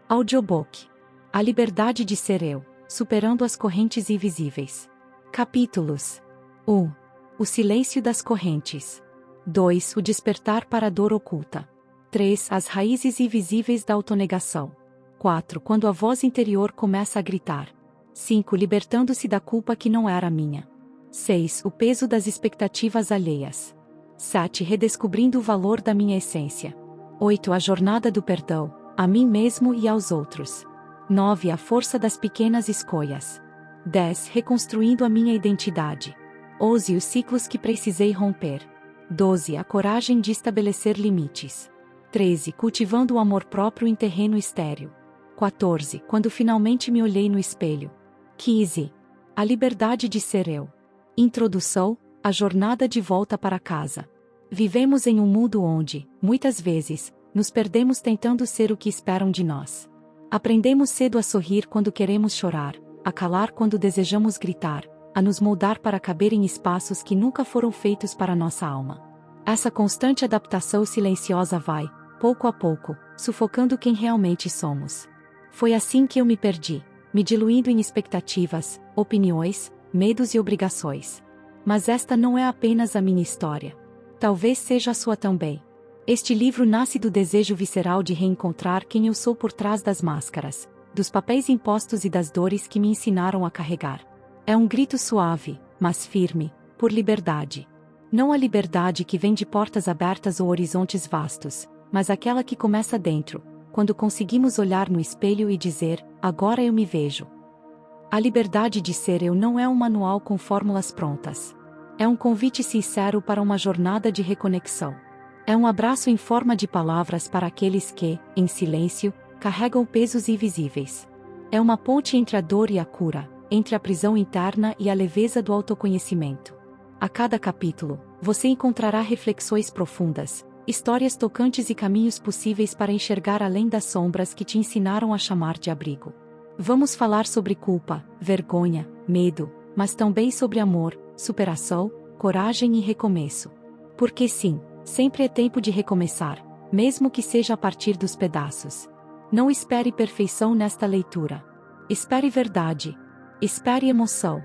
Audiobook. A liberdade de ser eu, superando as correntes invisíveis. Capítulos. 1. O silêncio das correntes. 2. O despertar para a dor oculta. 3. As raízes invisíveis da autonegação. 4. Quando a voz interior começa a gritar. 5. Libertando-se da culpa que não era minha. 6. O peso das expectativas alheias. 7. Redescobrindo o valor da minha essência. 8. A jornada do perdão, a mim mesmo e aos outros. 9. A força das pequenas escolhas. 10. Reconstruindo a minha identidade. 11. Os ciclos que precisei romper. 12. A coragem de estabelecer limites. 13. Cultivando o amor próprio em terreno estéril. 14. Quando finalmente me olhei no espelho. 15. A liberdade de ser eu. Introdução, a jornada de volta para casa. Vivemos em um mundo onde, muitas vezes, nos perdemos tentando ser o que esperam de nós. Aprendemos cedo a sorrir quando queremos chorar, a calar quando desejamos gritar, a nos moldar para caber em espaços que nunca foram feitos para nossa alma. Essa constante adaptação silenciosa vai, pouco a pouco, sufocando quem realmente somos. Foi assim que eu me perdi, me diluindo em expectativas, opiniões, medos e obrigações. Mas esta não é apenas a minha história. Talvez seja a sua também. Este livro nasce do desejo visceral de reencontrar quem eu sou por trás das máscaras, dos papéis impostos e das dores que me ensinaram a carregar. É um grito suave, mas firme, por liberdade. Não a liberdade que vem de portas abertas ou horizontes vastos, mas aquela que começa dentro, quando conseguimos olhar no espelho e dizer, agora eu me vejo. A liberdade de ser eu não é um manual com fórmulas prontas. É um convite sincero para uma jornada de reconexão. É um abraço em forma de palavras para aqueles que, em silêncio, carregam pesos invisíveis. É uma ponte entre a dor e a cura, entre a prisão interna e a leveza do autoconhecimento. A cada capítulo, você encontrará reflexões profundas, histórias tocantes e caminhos possíveis para enxergar além das sombras que te ensinaram a chamar de abrigo. Vamos falar sobre culpa, vergonha, medo, mas também sobre amor, superação, coragem e recomeço. Porque sim, sempre é tempo de recomeçar, mesmo que seja a partir dos pedaços. Não espere perfeição nesta leitura. Espere verdade. Espere emoção.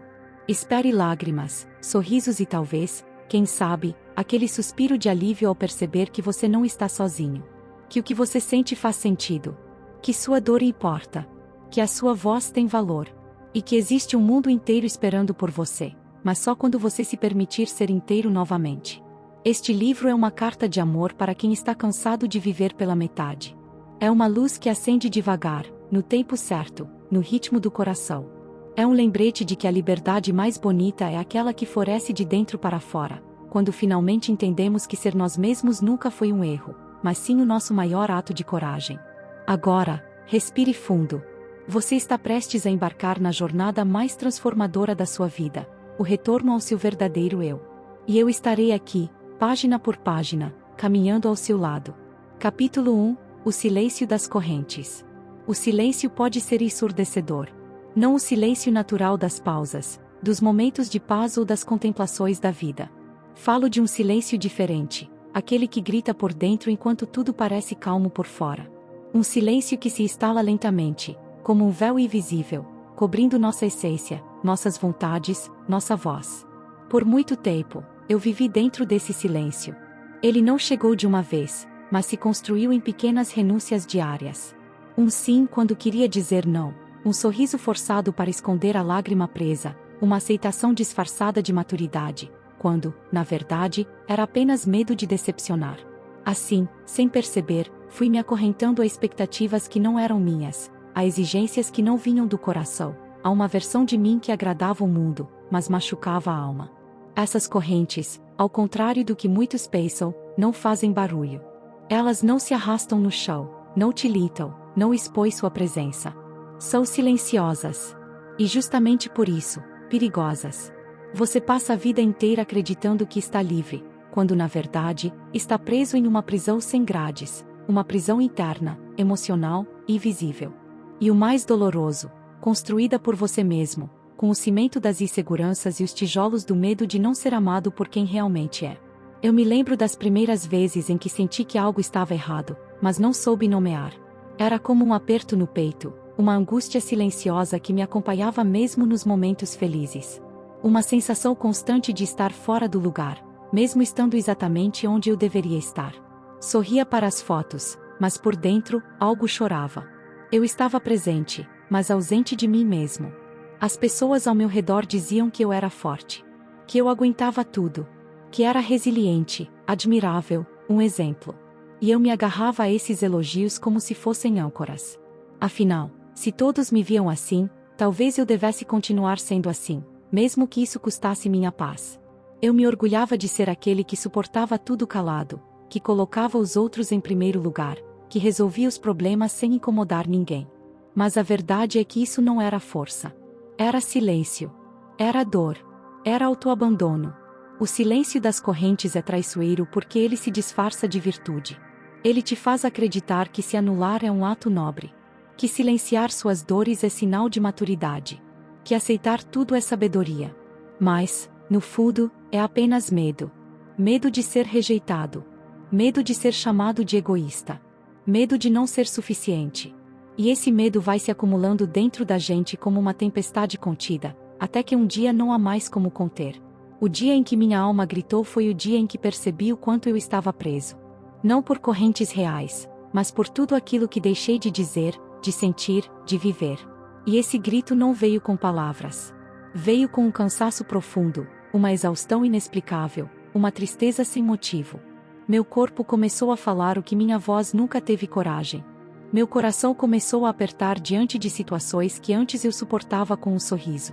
Espere lágrimas, sorrisos e talvez, quem sabe, aquele suspiro de alívio ao perceber que você não está sozinho. Que o que você sente faz sentido. Que sua dor importa. Que a sua voz tem valor. E que existe um mundo inteiro esperando por você, mas só quando você se permitir ser inteiro novamente. Este livro é uma carta de amor para quem está cansado de viver pela metade. É uma luz que acende devagar, no tempo certo, no ritmo do coração. É um lembrete de que a liberdade mais bonita é aquela que floresce de dentro para fora, quando finalmente entendemos que ser nós mesmos nunca foi um erro, mas sim o nosso maior ato de coragem. Agora, respire fundo. Você está prestes a embarcar na jornada mais transformadora da sua vida, o retorno ao seu verdadeiro eu. E eu estarei aqui, página por página, caminhando ao seu lado. Capítulo 1. O silêncio das correntes. O silêncio pode ser ensurdecedor. Não o silêncio natural das pausas, dos momentos de paz ou das contemplações da vida. Falo de um silêncio diferente, aquele que grita por dentro enquanto tudo parece calmo por fora. Um silêncio que se instala lentamente, como um véu invisível, cobrindo nossa essência, nossas vontades, nossa voz. Por muito tempo, eu vivi dentro desse silêncio. Ele não chegou de uma vez, mas se construiu em pequenas renúncias diárias. Um sim quando queria dizer não, um sorriso forçado para esconder a lágrima presa, uma aceitação disfarçada de maturidade, quando, na verdade, era apenas medo de decepcionar. Assim, sem perceber, fui me acorrentando a expectativas que não eram minhas, a exigências que não vinham do coração, a uma versão de mim que agradava o mundo, mas machucava a alma. Essas correntes, ao contrário do que muitos pensam, não fazem barulho. Elas não se arrastam no chão, não tilitam, não expõem sua presença. São silenciosas. E justamente por isso, perigosas. Você passa a vida inteira acreditando que está livre, quando na verdade, está preso em uma prisão sem grades, uma prisão interna, emocional e invisível. E o mais doloroso, construída por você mesmo, com o cimento das inseguranças e os tijolos do medo de não ser amado por quem realmente é. Eu me lembro das primeiras vezes em que senti que algo estava errado, mas não soube nomear. Era como um aperto no peito, uma angústia silenciosa que me acompanhava mesmo nos momentos felizes. Uma sensação constante de estar fora do lugar, mesmo estando exatamente onde eu deveria estar. Sorria para as fotos, mas por dentro, algo chorava. Eu estava presente, mas ausente de mim mesmo. As pessoas ao meu redor diziam que eu era forte, que eu aguentava tudo, que era resiliente, admirável, um exemplo. E eu me agarrava a esses elogios como se fossem âncoras. Afinal, se todos me viam assim, talvez eu devesse continuar sendo assim, mesmo que isso custasse minha paz. Eu me orgulhava de ser aquele que suportava tudo calado, que colocava os outros em primeiro lugar, que resolvia os problemas sem incomodar ninguém. Mas a verdade é que isso não era força. Era silêncio. Era dor. Era autoabandono. O silêncio das correntes é traiçoeiro porque ele se disfarça de virtude. Ele te faz acreditar que se anular é um ato nobre, que silenciar suas dores é sinal de maturidade, que aceitar tudo é sabedoria. Mas, no fundo, é apenas medo. Medo de ser rejeitado. Medo de ser chamado de egoísta. Medo de não ser suficiente. E esse medo vai se acumulando dentro da gente como uma tempestade contida, até que um dia não há mais como conter. O dia em que minha alma gritou foi o dia em que percebi o quanto eu estava preso. Não por correntes reais, mas por tudo aquilo que deixei de dizer, de sentir, de viver. E esse grito não veio com palavras. Veio com um cansaço profundo, uma exaustão inexplicável, uma tristeza sem motivo. Meu corpo começou a falar o que minha voz nunca teve coragem. Meu coração começou a apertar diante de situações que antes eu suportava com um sorriso.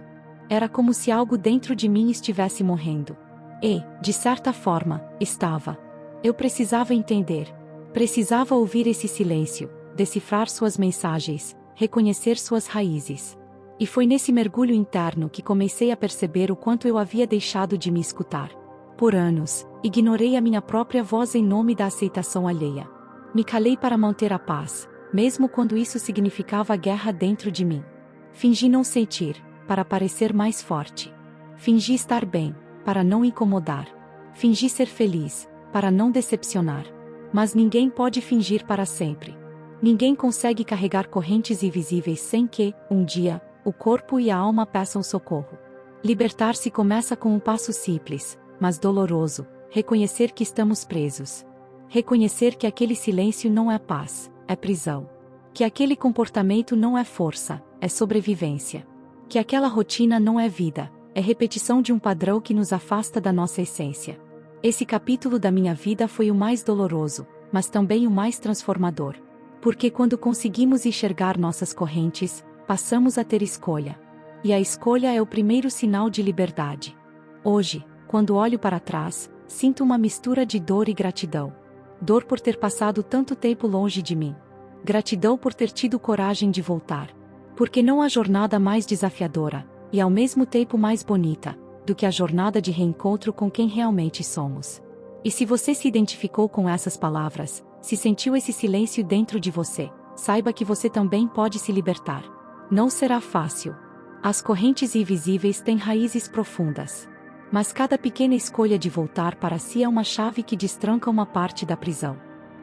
Era como se algo dentro de mim estivesse morrendo. E, de certa forma, estava. Eu precisava entender. Precisava ouvir esse silêncio, decifrar suas mensagens, reconhecer suas raízes. E foi nesse mergulho interno que comecei a perceber o quanto eu havia deixado de me escutar. Por anos, ignorei a minha própria voz em nome da aceitação alheia. Me calei para manter a paz, mesmo quando isso significava guerra dentro de mim. Fingi não sentir, para parecer mais forte. Fingi estar bem, para não incomodar. Fingi ser feliz, para não decepcionar. Mas ninguém pode fingir para sempre. Ninguém consegue carregar correntes invisíveis sem que, um dia, o corpo e a alma peçam socorro. Libertar-se começa com um passo simples, mas doloroso: reconhecer que estamos presos. Reconhecer que aquele silêncio não é paz, é prisão. Que aquele comportamento não é força, é sobrevivência. Que aquela rotina não é vida, é repetição de um padrão que nos afasta da nossa essência. Esse capítulo da minha vida foi o mais doloroso, mas também o mais transformador. Porque quando conseguimos enxergar nossas correntes, passamos a ter escolha. E a escolha é o primeiro sinal de liberdade. Hoje, quando olho para trás, sinto uma mistura de dor e gratidão. Dor por ter passado tanto tempo longe de mim. Gratidão por ter tido coragem de voltar. Porque não há jornada mais desafiadora, e ao mesmo tempo mais bonita, do que a jornada de reencontro com quem realmente somos. E se você se identificou com essas palavras, se sentiu esse silêncio dentro de você, saiba que você também pode se libertar. Não será fácil. As correntes invisíveis têm raízes profundas. Mas cada pequena escolha de voltar para si é uma chave que destranca uma parte da prisão.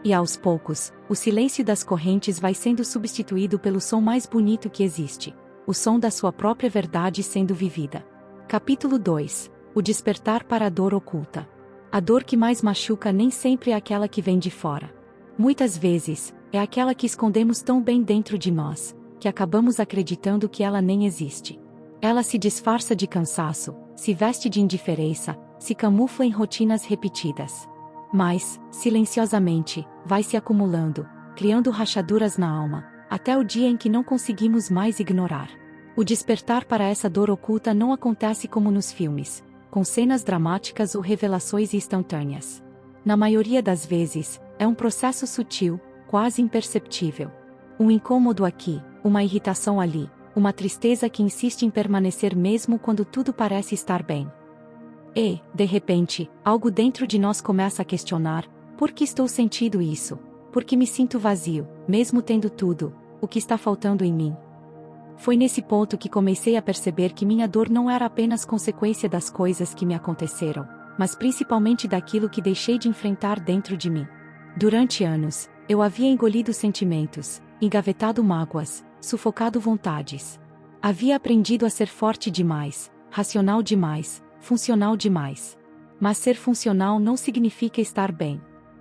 E aos poucos, o silêncio das correntes vai sendo substituído pelo som mais bonito que existe, o som da sua própria verdade sendo vivida. Capítulo 2. O despertar para a dor oculta. A dor que mais machuca nem sempre é aquela que vem de fora. Muitas vezes, é aquela que escondemos tão bem dentro de nós, que acabamos acreditando que ela nem existe. Ela se disfarça de cansaço, se veste de indiferença, se camufla em rotinas repetidas. Mas, silenciosamente, vai se acumulando, criando rachaduras na alma, até o dia em que não conseguimos mais ignorar. O despertar para essa dor oculta não acontece como nos filmes, com cenas dramáticas ou revelações instantâneas. Na maioria das vezes, é um processo sutil, quase imperceptível. Um incômodo aqui, uma irritação ali, uma tristeza que insiste em permanecer mesmo quando tudo parece estar bem. E, de repente, algo dentro de nós começa a questionar: por que estou sentindo isso? Por que me sinto vazio, mesmo tendo tudo? O que está faltando em mim? Foi nesse ponto que comecei a perceber que minha dor não era apenas consequência das coisas que me aconteceram, mas principalmente daquilo que deixei de enfrentar dentro de mim. Durante anos, eu havia engolido sentimentos, engavetado mágoas, sufocado vontades. Havia aprendido a ser forte demais, racional demais, funcional demais. Mas ser funcional não significa estar bem.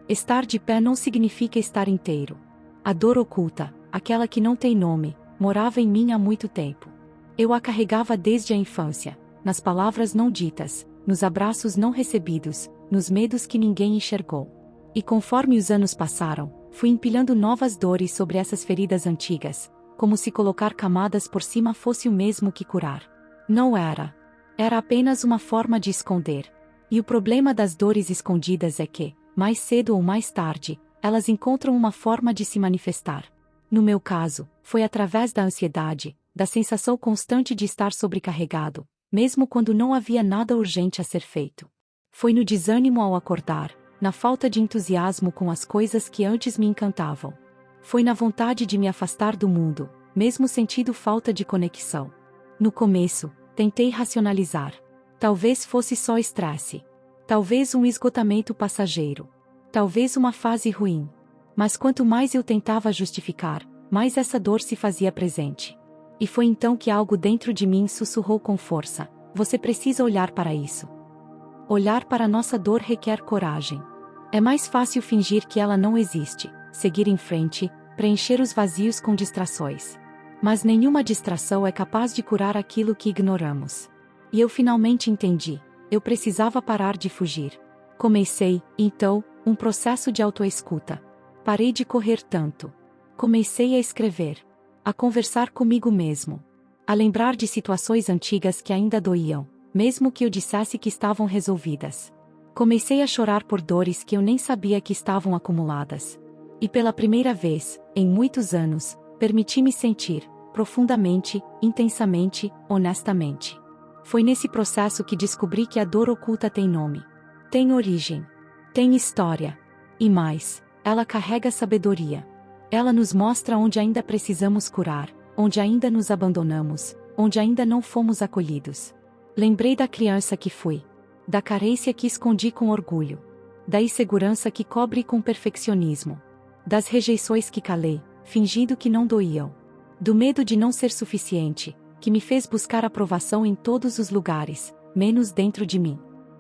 Estar de pé não significa estar inteiro. A dor oculta, aquela que não tem nome, morava em mim há muito tempo. Eu a carregava desde a infância, nas palavras não ditas, nos abraços não recebidos, nos medos que ninguém enxergou. E conforme os anos passaram, fui empilhando novas dores sobre essas feridas antigas, como se colocar camadas por cima fosse o mesmo que curar. Não era. Era apenas uma forma de esconder. E o problema das dores escondidas é que, mais cedo ou mais tarde, elas encontram uma forma de se manifestar. No meu caso, foi através da ansiedade, da sensação constante de estar sobrecarregado, mesmo quando não havia nada urgente a ser feito. Foi no desânimo ao acordar, na falta de entusiasmo com as coisas que antes me encantavam. Foi na vontade de me afastar do mundo, mesmo sentindo falta de conexão. No começo, tentei racionalizar. Talvez fosse só estresse. Talvez um esgotamento passageiro. Talvez uma fase ruim. Mas quanto mais eu tentava justificar, mais essa dor se fazia presente. E foi então que algo dentro de mim sussurrou com força: você precisa olhar para isso. Olhar para nossa dor requer coragem. É mais fácil fingir que ela não existe, seguir em frente, preencher os vazios com distrações. Mas nenhuma distração é capaz de curar aquilo que ignoramos. E eu finalmente entendi: eu precisava parar de fugir. Comecei, então, um processo de autoescuta. Parei de correr tanto. Comecei a escrever. A conversar comigo mesmo. A lembrar de situações antigas que ainda doíam, mesmo que eu dissesse que estavam resolvidas. Comecei a chorar por dores que eu nem sabia que estavam acumuladas. E pela primeira vez, em muitos anos, permiti-me sentir, profundamente, intensamente, honestamente. Foi nesse processo que descobri que a dor oculta tem nome. Tem origem. Tem história. E mais, ela carrega sabedoria. Ela nos mostra onde ainda precisamos curar, onde ainda nos abandonamos, onde ainda não fomos acolhidos. Lembrei da criança que fui. Da carência que escondi com orgulho. Da insegurança que cobre com perfeccionismo. Das rejeições que calei, fingindo que não doíam. Do medo de não ser suficiente, que me fez buscar aprovação em todos os lugares, menos dentro de mim.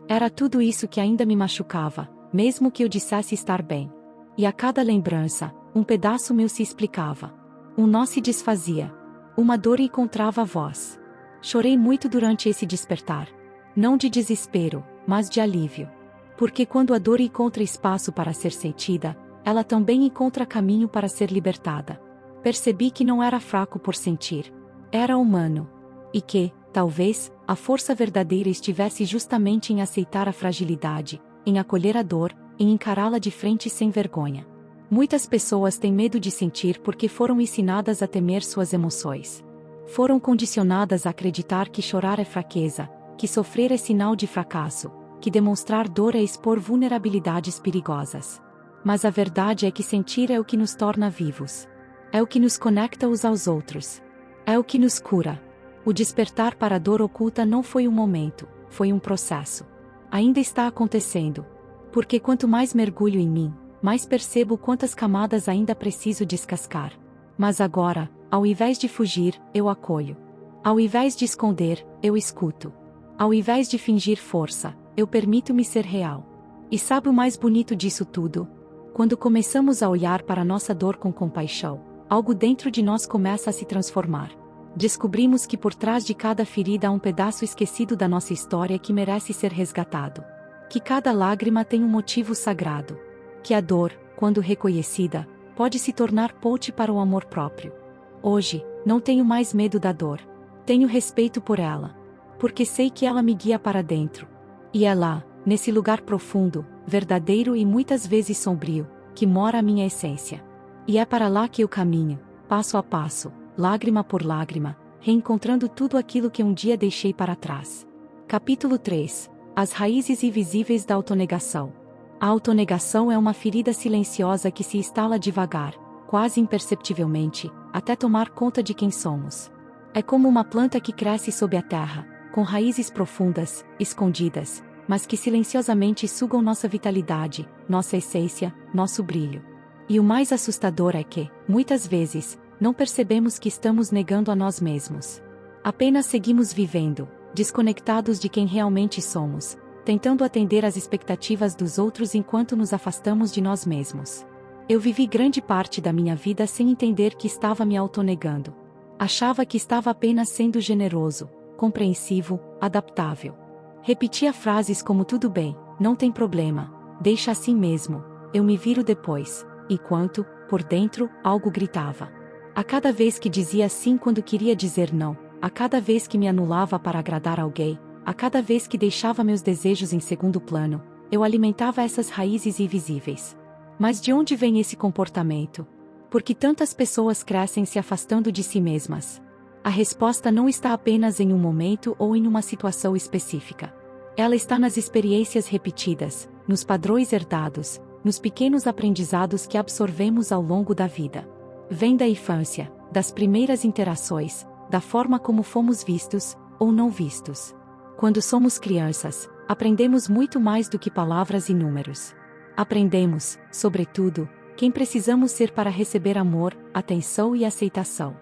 Era tudo isso que ainda me machucava, mesmo que eu dissesse estar bem. E a cada lembrança, um pedaço meu se explicava. Um nó se desfazia. Uma dor encontrava voz. Chorei muito durante esse despertar. Não de desespero, mas de alívio. Porque quando a dor encontra espaço para ser sentida, ela também encontra caminho para ser libertada. Percebi que não era fraco por sentir. Era humano. E que, talvez, a força verdadeira estivesse justamente em aceitar a fragilidade, em acolher a dor, em encará-la de frente sem vergonha. Muitas pessoas têm medo de sentir porque foram ensinadas a temer suas emoções. Foram condicionadas a acreditar que chorar é fraqueza, que sofrer é sinal de fracasso, que demonstrar dor é expor vulnerabilidades perigosas. Mas a verdade é que sentir é o que nos torna vivos. É o que nos conecta uns aos outros. É o que nos cura. O despertar para a dor oculta não foi um momento, foi um processo. Ainda está acontecendo. Porque quanto mais mergulho em mim, mais percebo quantas camadas ainda preciso descascar. Mas agora, ao invés de fugir, eu acolho. Ao invés de esconder, eu escuto. Ao invés de fingir força, eu permito-me ser real. E sabe o mais bonito disso tudo? Quando começamos a olhar para nossa dor com compaixão, algo dentro de nós começa a se transformar. Descobrimos que por trás de cada ferida há um pedaço esquecido da nossa história que merece ser resgatado. Que cada lágrima tem um motivo sagrado. Que a dor, quando reconhecida, pode se tornar ponte para o amor próprio. Hoje, não tenho mais medo da dor. Tenho respeito por ela. Porque sei que ela me guia para dentro. E é lá, nesse lugar profundo, verdadeiro e muitas vezes sombrio, que mora a minha essência. E é para lá que eu caminho, passo a passo, lágrima por lágrima, reencontrando tudo aquilo que um dia deixei para trás. Capítulo 3. As raízes invisíveis da autonegação. A autonegação é uma ferida silenciosa que se instala devagar, quase imperceptivelmente, até tomar conta de quem somos. É como uma planta que cresce sob a terra, com raízes profundas, escondidas, mas que silenciosamente sugam nossa vitalidade, nossa essência, nosso brilho. E o mais assustador é que, muitas vezes, não percebemos que estamos negando a nós mesmos. Apenas seguimos vivendo, desconectados de quem realmente somos, tentando atender às expectativas dos outros enquanto nos afastamos de nós mesmos. Eu vivi grande parte da minha vida sem entender que estava me autonegando. Achava que estava apenas sendo generoso, compreensivo, adaptável. Repetia frases como tudo bem, não tem problema, deixa assim mesmo, eu me viro depois, enquanto, por dentro, algo gritava. A cada vez que dizia sim quando queria dizer não, a cada vez que me anulava para agradar alguém, a cada vez que deixava meus desejos em segundo plano, eu alimentava essas raízes invisíveis. Mas de onde vem esse comportamento? Por que tantas pessoas crescem se afastando de si mesmas? A resposta não está apenas em um momento ou em uma situação específica. Ela está nas experiências repetidas, nos padrões herdados, nos pequenos aprendizados que absorvemos ao longo da vida. Vem da infância, das primeiras interações, da forma como fomos vistos, ou não vistos. Quando somos crianças, aprendemos muito mais do que palavras e números. Aprendemos, sobretudo, quem precisamos ser para receber amor, atenção e aceitação.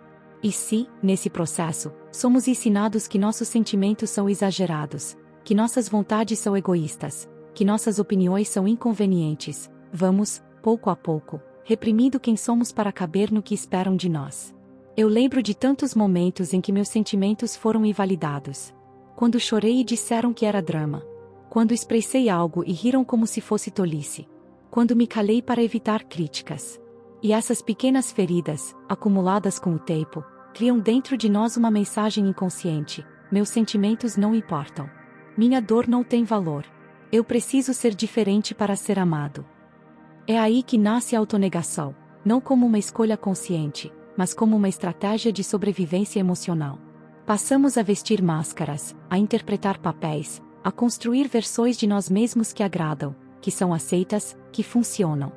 E se, nesse processo, somos ensinados que nossos sentimentos são exagerados, que nossas vontades são egoístas, que nossas opiniões são inconvenientes, vamos, pouco a pouco, reprimindo quem somos para caber no que esperam de nós. Eu lembro de tantos momentos em que meus sentimentos foram invalidados. Quando chorei e disseram que era drama. Quando expressei algo e riram como se fosse tolice. Quando me calei para evitar críticas. E essas pequenas feridas, acumuladas com o tempo, criam dentro de nós uma mensagem inconsciente: meus sentimentos não importam. Minha dor não tem valor. Eu preciso ser diferente para ser amado. É aí que nasce a autonegação, não como uma escolha consciente, mas como uma estratégia de sobrevivência emocional. Passamos a vestir máscaras, a interpretar papéis, a construir versões de nós mesmos que agradam, que são aceitas, que funcionam.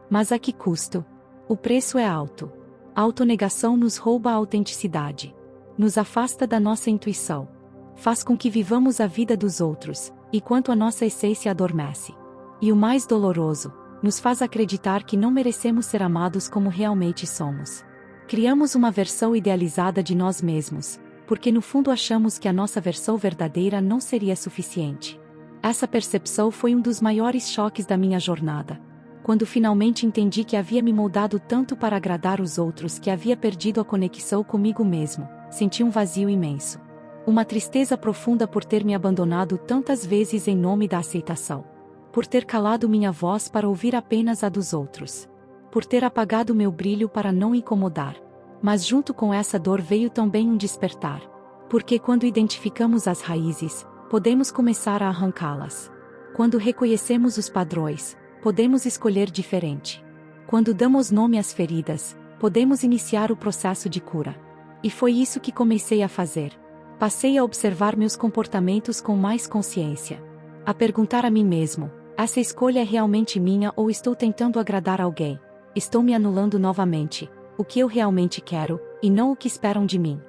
Mas a que custo? O preço é alto. A autonegação nos rouba a autenticidade. Nos afasta da nossa intuição. Faz com que vivamos a vida dos outros, enquanto a nossa essência adormece. E o mais doloroso, nos faz acreditar que não merecemos ser amados como realmente somos. Criamos uma versão idealizada de nós mesmos, porque no fundo achamos que a nossa versão verdadeira não seria suficiente. Essa percepção foi um dos maiores choques da minha jornada. Quando finalmente entendi que havia me moldado tanto para agradar os outros que havia perdido a conexão comigo mesmo, senti um vazio imenso. Uma tristeza profunda por ter me abandonado tantas vezes em nome da aceitação. Por ter calado minha voz para ouvir apenas a dos outros. Por ter apagado meu brilho para não incomodar. Mas junto com essa dor veio também um despertar. Porque quando identificamos as raízes, podemos começar a arrancá-las. Quando reconhecemos os padrões, podemos escolher diferente. Quando damos nome às feridas, podemos iniciar o processo de cura. E foi isso que comecei a fazer. Passei a observar meus comportamentos com mais consciência. A perguntar a mim mesmo: essa escolha é realmente minha ou estou tentando agradar alguém? Estou me anulando novamente, o que eu realmente quero, e não o que esperam de mim?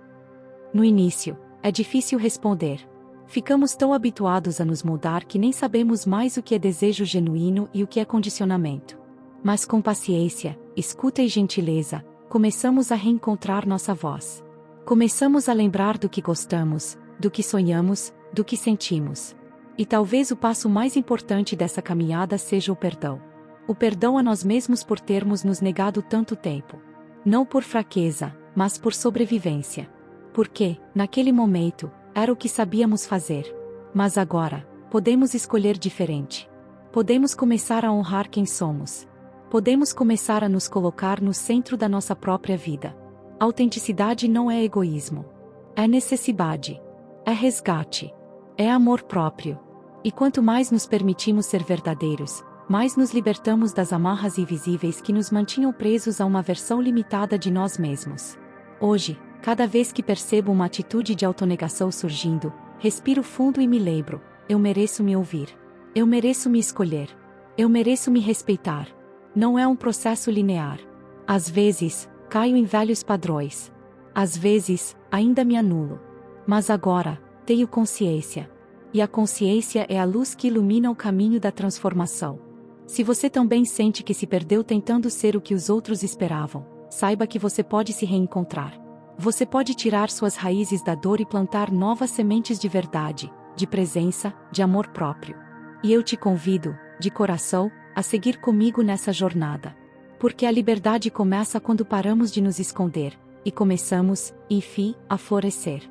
No início, é difícil responder. Ficamos tão habituados a nos mudar que nem sabemos mais o que é desejo genuíno e o que é condicionamento. Mas com paciência, escuta e gentileza, começamos a reencontrar nossa voz. Começamos a lembrar do que gostamos, do que sonhamos, do que sentimos. E talvez o passo mais importante dessa caminhada seja o perdão. O perdão a nós mesmos por termos nos negado tanto tempo. Não por fraqueza, mas por sobrevivência. Porque, naquele momento, era o que sabíamos fazer. Mas agora, podemos escolher diferente. Podemos começar a honrar quem somos. Podemos começar a nos colocar no centro da nossa própria vida. Autenticidade não é egoísmo. É necessidade. É resgate. É amor próprio. E quanto mais nos permitimos ser verdadeiros, mais nos libertamos das amarras invisíveis que nos mantinham presos a uma versão limitada de nós mesmos. Hoje, cada vez que percebo uma atitude de autonegação surgindo, respiro fundo e me lembro: eu mereço me ouvir. Eu mereço me escolher. Eu mereço me respeitar. Não é um processo linear. Às vezes, caio em velhos padrões. Às vezes, ainda me anulo. Mas agora, tenho consciência. E a consciência é a luz que ilumina o caminho da transformação. Se você também sente que se perdeu tentando ser o que os outros esperavam, saiba que você pode se reencontrar. Você pode tirar suas raízes da dor e plantar novas sementes de verdade, de presença, de amor próprio. E eu te convido, de coração, a seguir comigo nessa jornada. Porque a liberdade começa quando paramos de nos esconder, e começamos, enfim, a florescer.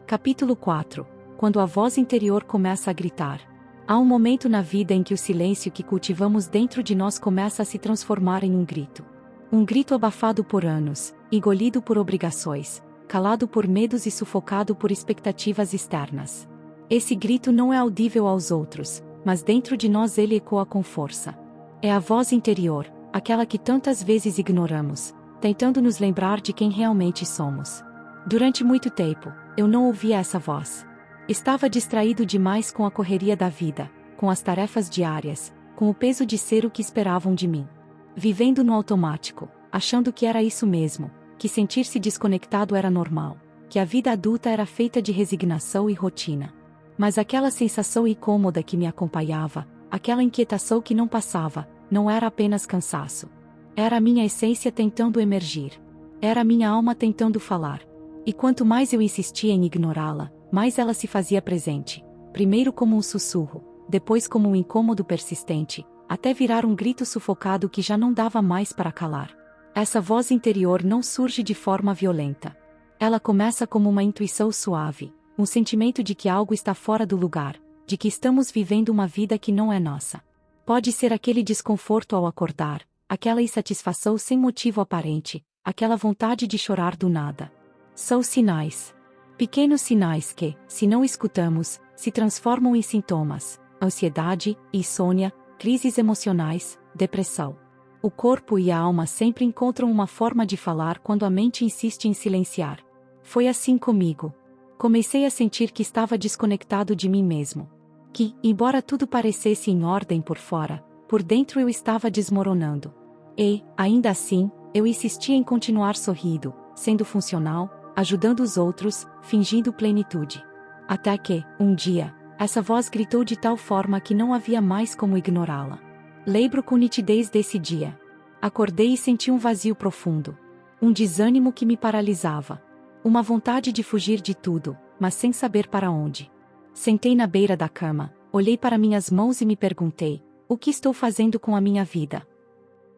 Capítulo 4. Quando a voz interior começa a gritar. Há um momento na vida em que o silêncio que cultivamos dentro de nós começa a se transformar em um grito. Um grito abafado por anos, engolido por obrigações, calado por medos e sufocado por expectativas externas. Esse grito não é audível aos outros, mas dentro de nós ele ecoa com força. É a voz interior, aquela que tantas vezes ignoramos, tentando nos lembrar de quem realmente somos. Durante muito tempo, eu não ouvia essa voz. Estava distraído demais com a correria da vida, com as tarefas diárias, com o peso de ser o que esperavam de mim. Vivendo no automático, achando que era isso mesmo, que sentir-se desconectado era normal, que a vida adulta era feita de resignação e rotina. Mas aquela sensação incômoda que me acompanhava, aquela inquietação que não passava, não era apenas cansaço. Era a minha essência tentando emergir. Era a minha alma tentando falar. E quanto mais eu insistia em ignorá-la, mais ela se fazia presente, primeiro como um sussurro, depois como um incômodo persistente, até virar um grito sufocado que já não dava mais para calar. Essa voz interior não surge de forma violenta. Ela começa como uma intuição suave, um sentimento de que algo está fora do lugar, de que estamos vivendo uma vida que não é nossa. Pode ser aquele desconforto ao acordar, aquela insatisfação sem motivo aparente, aquela vontade de chorar do nada. São sinais. Pequenos sinais que, se não escutamos, se transformam em sintomas: ansiedade, insônia, crises emocionais, depressão. O corpo e a alma sempre encontram uma forma de falar quando a mente insiste em silenciar. Foi assim comigo. Comecei a sentir que estava desconectado de mim mesmo. Que, embora tudo parecesse em ordem por fora, por dentro eu estava desmoronando. E, ainda assim, eu insistia em continuar sorrindo, sendo funcional, ajudando os outros, fingindo plenitude. Até que, um dia, essa voz gritou de tal forma que não havia mais como ignorá-la. Lembro com nitidez desse dia. Acordei e senti um vazio profundo. Um desânimo que me paralisava. Uma vontade de fugir de tudo, mas sem saber para onde. Sentei na beira da cama, olhei para minhas mãos e me perguntei: o que estou fazendo com a minha vida?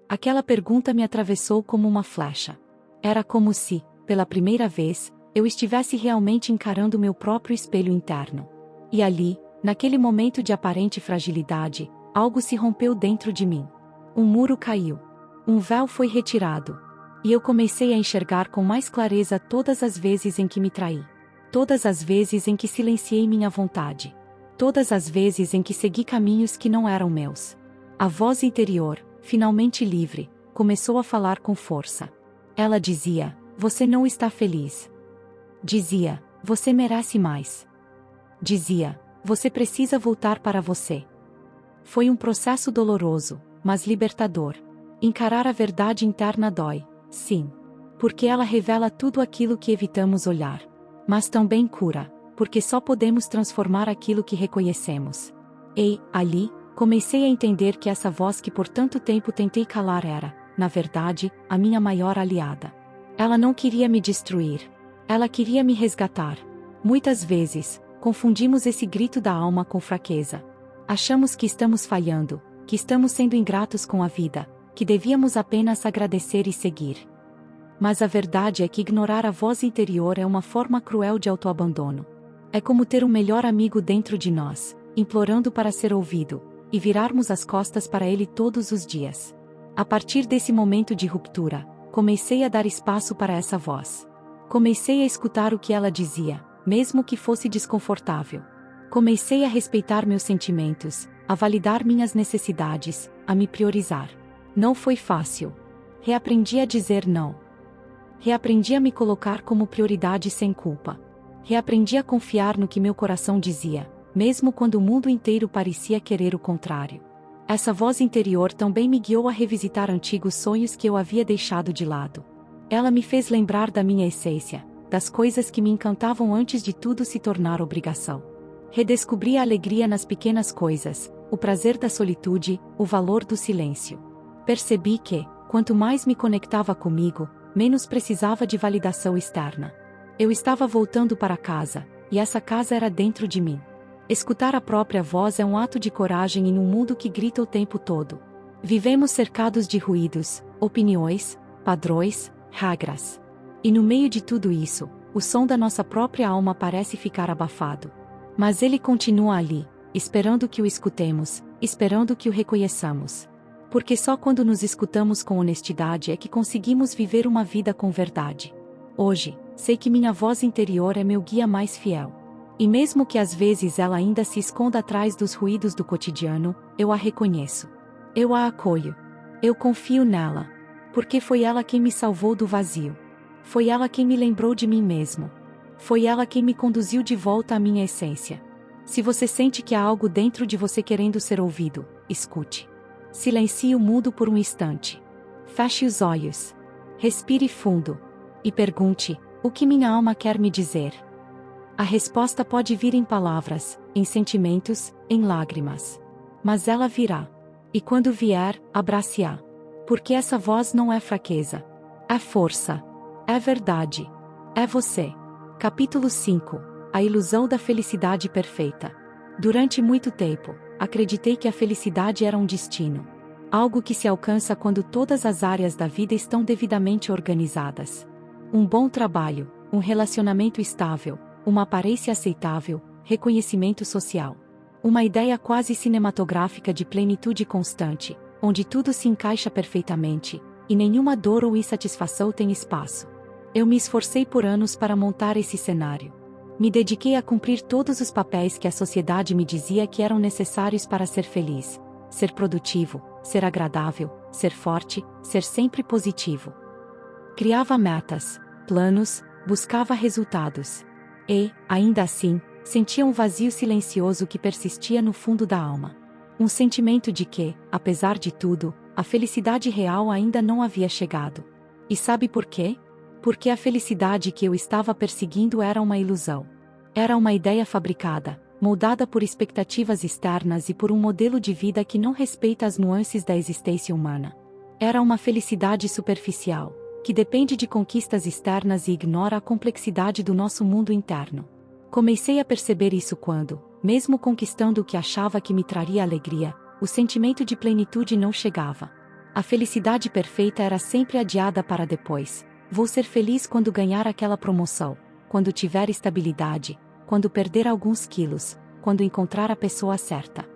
Aquela pergunta me atravessou como uma flecha. Era como se, pela primeira vez, eu estivesse realmente encarando meu próprio espelho interno. E ali, naquele momento de aparente fragilidade, algo se rompeu dentro de mim. Um muro caiu. Um véu foi retirado. E eu comecei a enxergar com mais clareza todas as vezes em que me traí. Todas as vezes em que silenciei minha vontade. Todas as vezes em que segui caminhos que não eram meus. A voz interior, finalmente livre, começou a falar com força. Ela dizia: você não está feliz. Dizia: você merece mais. Dizia: você precisa voltar para você. Foi um processo doloroso, mas libertador. Encarar a verdade interna dói, sim. Porque ela revela tudo aquilo que evitamos olhar. Mas também cura, porque só podemos transformar aquilo que reconhecemos. E, ali, comecei a entender que essa voz que por tanto tempo tentei calar era, na verdade, a minha maior aliada. Ela não queria me destruir. Ela queria me resgatar. Muitas vezes, confundimos esse grito da alma com fraqueza. Achamos que estamos falhando, que estamos sendo ingratos com a vida, que devíamos apenas agradecer e seguir. Mas a verdade é que ignorar a voz interior é uma forma cruel de autoabandono. É como ter um melhor amigo dentro de nós, implorando para ser ouvido, e virarmos as costas para ele todos os dias. A partir desse momento de ruptura, comecei a dar espaço para essa voz. Comecei a escutar o que ela dizia, mesmo que fosse desconfortável. Comecei a respeitar meus sentimentos, a validar minhas necessidades, a me priorizar. Não foi fácil. Reaprendi a dizer não. Reaprendi a me colocar como prioridade sem culpa. Reaprendi a confiar no que meu coração dizia, mesmo quando o mundo inteiro parecia querer o contrário. Essa voz interior também me guiou a revisitar antigos sonhos que eu havia deixado de lado. Ela me fez lembrar da minha essência, das coisas que me encantavam antes de tudo se tornar obrigação. Redescobri a alegria nas pequenas coisas, o prazer da solitude, o valor do silêncio. Percebi que, quanto mais me conectava comigo, menos precisava de validação externa. Eu estava voltando para casa, e essa casa era dentro de mim. Escutar a própria voz é um ato de coragem em um mundo que grita o tempo todo. Vivemos cercados de ruídos, opiniões, padrões, regras. E no meio de tudo isso, o som da nossa própria alma parece ficar abafado. Mas ele continua ali, esperando que o escutemos, esperando que o reconheçamos. Porque só quando nos escutamos com honestidade é que conseguimos viver uma vida com verdade. Hoje, sei que minha voz interior é meu guia mais fiel. E mesmo que às vezes ela ainda se esconda atrás dos ruídos do cotidiano, eu a reconheço. Eu a acolho. Eu confio nela. Porque foi ela quem me salvou do vazio. Foi ela quem me lembrou de mim mesmo. Foi ela quem me conduziu de volta à minha essência. Se você sente que há algo dentro de você querendo ser ouvido, escute. Silencie o mundo por um instante. Feche os olhos. Respire fundo. E pergunte: o que minha alma quer me dizer? A resposta pode vir em palavras, em sentimentos, em lágrimas. Mas ela virá. E quando vier, abrace-a. Porque essa voz não é fraqueza. É força. É verdade. É você. Capítulo 5. A ilusão da felicidade perfeita. Durante muito tempo, acreditei que a felicidade era um destino. Algo que se alcança quando todas as áreas da vida estão devidamente organizadas. Um bom trabalho, um relacionamento estável, uma aparência aceitável, reconhecimento social. Uma ideia quase cinematográfica de plenitude constante, onde tudo se encaixa perfeitamente, e nenhuma dor ou insatisfação tem espaço. Eu me esforcei por anos para montar esse cenário. Me dediquei a cumprir todos os papéis que a sociedade me dizia que eram necessários para ser feliz, ser produtivo, ser agradável, ser forte, ser sempre positivo. Criava metas, planos, buscava resultados. E, ainda assim, sentia um vazio silencioso que persistia no fundo da alma. Um sentimento de que, apesar de tudo, a felicidade real ainda não havia chegado. E sabe por quê? Porque a felicidade que eu estava perseguindo era uma ilusão. Era uma ideia fabricada, moldada por expectativas externas e por um modelo de vida que não respeita as nuances da existência humana. Era uma felicidade superficial, que depende de conquistas externas e ignora a complexidade do nosso mundo interno. Comecei a perceber isso quando, mesmo conquistando o que achava que me traria alegria, o sentimento de plenitude não chegava. A felicidade perfeita era sempre adiada para depois. Vou ser feliz quando ganhar aquela promoção, quando tiver estabilidade, quando perder alguns quilos, quando encontrar a pessoa certa.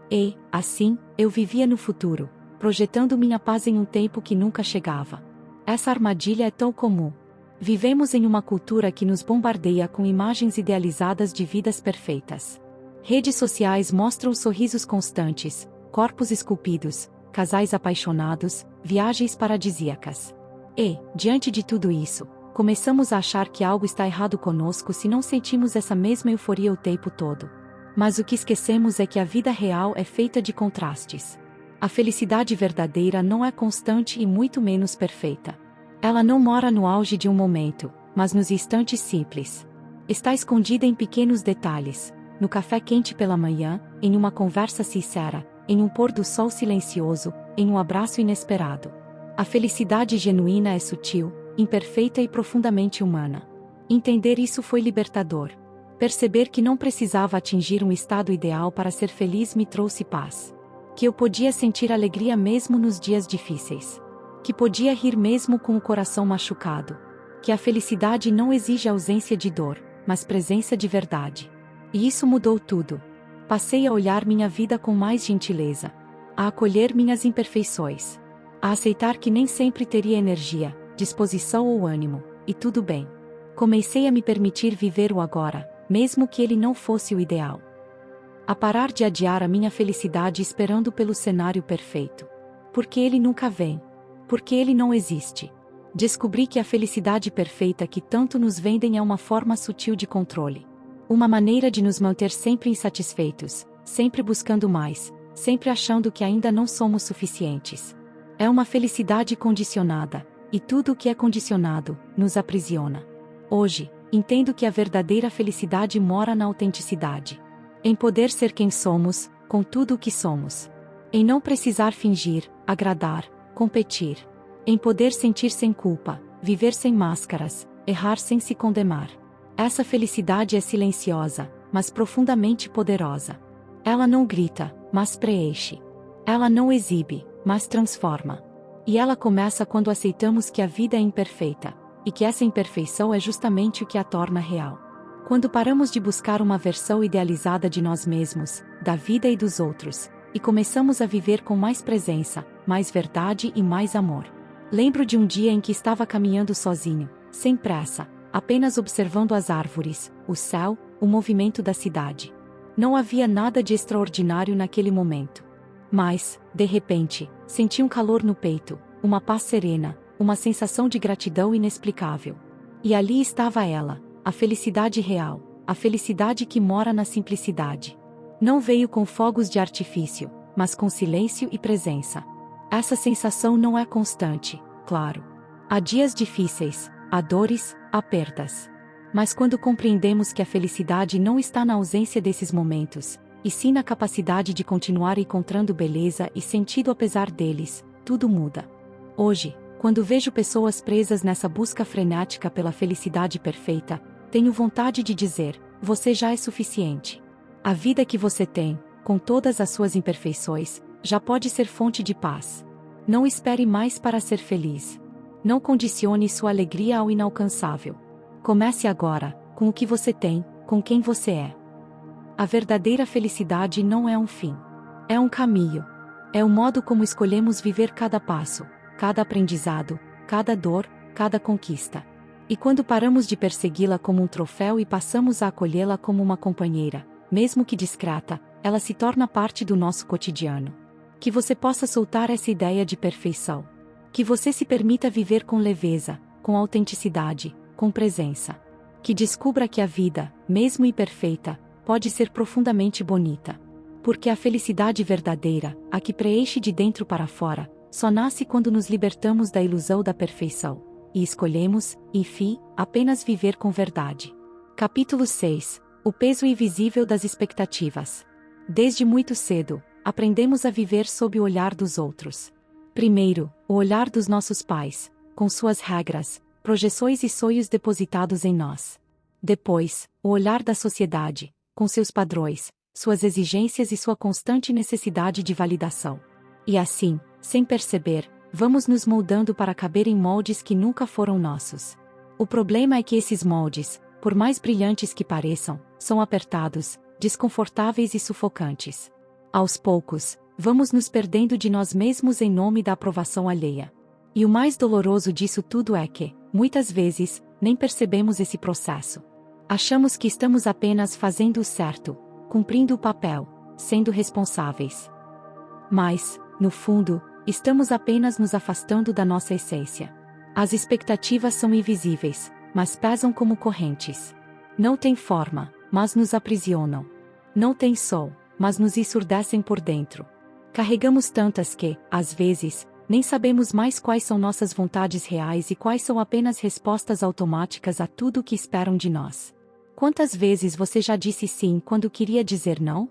E, assim, eu vivia no futuro, projetando minha paz em um tempo que nunca chegava. Essa armadilha é tão comum. Vivemos em uma cultura que nos bombardeia com imagens idealizadas de vidas perfeitas. Redes sociais mostram sorrisos constantes, corpos esculpidos, casais apaixonados, viagens paradisíacas. E, diante de tudo isso, começamos a achar que algo está errado conosco se não sentimos essa mesma euforia o tempo todo. Mas o que esquecemos é que a vida real é feita de contrastes. A felicidade verdadeira não é constante e muito menos perfeita. Ela não mora no auge de um momento, mas nos instantes simples. Está escondida em pequenos detalhes, no café quente pela manhã, em uma conversa sincera, em um pôr do sol silencioso, em um abraço inesperado. A felicidade genuína é sutil, imperfeita e profundamente humana. Entender isso foi libertador. Perceber que não precisava atingir um estado ideal para ser feliz me trouxe paz. Que eu podia sentir alegria mesmo nos dias difíceis. Que podia rir mesmo com o coração machucado. Que a felicidade não exige ausência de dor, mas presença de verdade. E isso mudou tudo. Passei a olhar minha vida com mais gentileza. A acolher minhas imperfeições. A aceitar que nem sempre teria energia, disposição ou ânimo, e tudo bem. Comecei a me permitir viver o agora, mesmo que ele não fosse o ideal. A parar de adiar a minha felicidade esperando pelo cenário perfeito. Porque ele nunca vem. Porque ele não existe. Descobri que a felicidade perfeita que tanto nos vendem é uma forma sutil de controle. Uma maneira de nos manter sempre insatisfeitos, sempre buscando mais, sempre achando que ainda não somos suficientes. É uma felicidade condicionada, e tudo o que é condicionado, nos aprisiona. Hoje, entendo que a verdadeira felicidade mora na autenticidade. Em poder ser quem somos, com tudo o que somos. Em não precisar fingir, agradar, competir. Em poder sentir sem culpa, viver sem máscaras, errar sem se condenar. Essa felicidade é silenciosa, mas profundamente poderosa. Ela não grita, mas preenche. Ela não exibe, mas transforma. E ela começa quando aceitamos que a vida é imperfeita, e que essa imperfeição é justamente o que a torna real. Quando paramos de buscar uma versão idealizada de nós mesmos, da vida e dos outros, e começamos a viver com mais presença, mais verdade e mais amor. Lembro de um dia em que estava caminhando sozinho, sem pressa, apenas observando as árvores, o céu, o movimento da cidade. Não havia nada de extraordinário naquele momento. Mas, de repente, senti um calor no peito, uma paz serena, uma sensação de gratidão inexplicável. E ali estava ela, a felicidade real, a felicidade que mora na simplicidade. Não veio com fogos de artifício, mas com silêncio e presença. Essa sensação não é constante, claro. Há dias difíceis, há dores, há perdas. Mas quando compreendemos que a felicidade não está na ausência desses momentos, e sim na capacidade de continuar encontrando beleza e sentido apesar deles, tudo muda. Hoje, quando vejo pessoas presas nessa busca frenética pela felicidade perfeita, tenho vontade de dizer: você já é suficiente. A vida que você tem, com todas as suas imperfeições, já pode ser fonte de paz. Não espere mais para ser feliz. Não condicione sua alegria ao inalcançável. Comece agora, com o que você tem, com quem você é. A verdadeira felicidade não é um fim. É um caminho. É o modo como escolhemos viver cada passo, cada aprendizado, cada dor, cada conquista. E quando paramos de persegui-la como um troféu e passamos a acolhê-la como uma companheira, mesmo que discreta, ela se torna parte do nosso cotidiano. Que você possa soltar essa ideia de perfeição. Que você se permita viver com leveza, com autenticidade, com presença. Que descubra que a vida, mesmo imperfeita, pode ser profundamente bonita. Porque a felicidade verdadeira, a que preenche de dentro para fora, só nasce quando nos libertamos da ilusão da perfeição. E escolhemos, enfim, apenas viver com verdade. Capítulo 6. O peso invisível das expectativas. Desde muito cedo, aprendemos a viver sob o olhar dos outros. Primeiro, o olhar dos nossos pais, com suas regras, projeções e sonhos depositados em nós. Depois, o olhar da sociedade, com seus padrões, suas exigências e sua constante necessidade de validação. E assim, sem perceber, vamos nos moldando para caber em moldes que nunca foram nossos. O problema é que esses moldes, por mais brilhantes que pareçam, são apertados, desconfortáveis e sufocantes. Aos poucos, vamos nos perdendo de nós mesmos em nome da aprovação alheia. E o mais doloroso disso tudo é que, muitas vezes, nem percebemos esse processo. Achamos que estamos apenas fazendo o certo, cumprindo o papel, sendo responsáveis. Mas, no fundo, estamos apenas nos afastando da nossa essência. As expectativas são invisíveis, mas pesam como correntes. Não têm forma, mas nos aprisionam. Não têm som, mas nos ensurdecem por dentro. Carregamos tantas que, às vezes, nem sabemos mais quais são nossas vontades reais e quais são apenas respostas automáticas a tudo o que esperam de nós. Quantas vezes você já disse sim quando queria dizer não?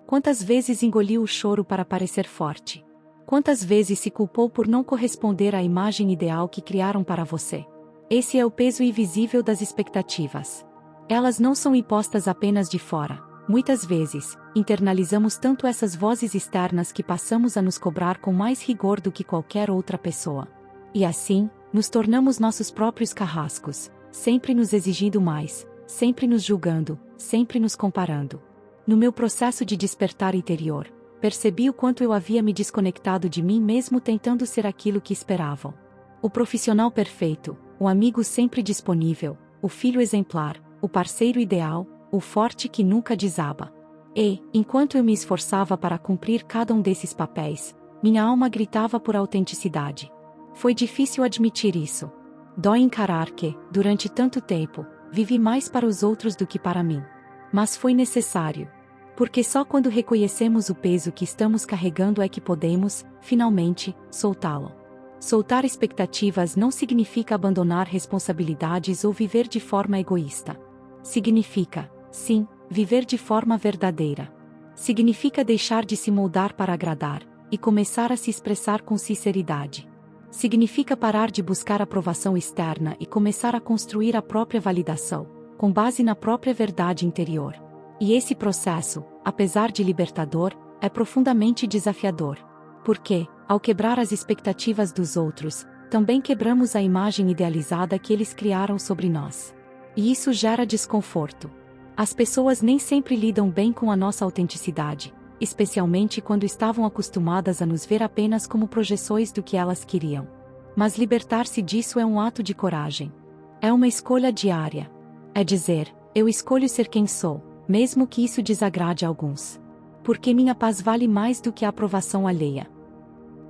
Quantas vezes engoliu o choro para parecer forte? Quantas vezes se culpou por não corresponder à imagem ideal que criaram para você? Esse é o peso invisível das expectativas. Elas não são impostas apenas de fora. Muitas vezes, internalizamos tanto essas vozes externas que passamos a nos cobrar com mais rigor do que qualquer outra pessoa. E assim, nos tornamos nossos próprios carrascos, sempre nos exigindo mais, sempre nos julgando, sempre nos comparando. No meu processo de despertar interior, percebi o quanto eu havia me desconectado de mim mesmo tentando ser aquilo que esperavam. O profissional perfeito, o amigo sempre disponível, o filho exemplar, o parceiro ideal, o forte que nunca desaba. E, enquanto eu me esforçava para cumprir cada um desses papéis, minha alma gritava por autenticidade. Foi difícil admitir isso. Dói encarar que, durante tanto tempo, vivi mais para os outros do que para mim. Mas foi necessário. Porque só quando reconhecemos o peso que estamos carregando é que podemos, finalmente, soltá-lo. Soltar expectativas não significa abandonar responsabilidades ou viver de forma egoísta. Significa, sim, viver de forma verdadeira. Significa deixar de se moldar para agradar, e começar a se expressar com sinceridade. Significa parar de buscar aprovação externa e começar a construir a própria validação, com base na própria verdade interior. E esse processo, apesar de libertador, é profundamente desafiador. Porque, ao quebrar as expectativas dos outros, também quebramos a imagem idealizada que eles criaram sobre nós. E isso gera desconforto. As pessoas nem sempre lidam bem com a nossa autenticidade, especialmente quando estavam acostumadas a nos ver apenas como projeções do que elas queriam. Mas libertar-se disso é um ato de coragem. É uma escolha diária. É dizer, eu escolho ser quem sou, mesmo que isso desagrade a alguns. Porque minha paz vale mais do que a aprovação alheia.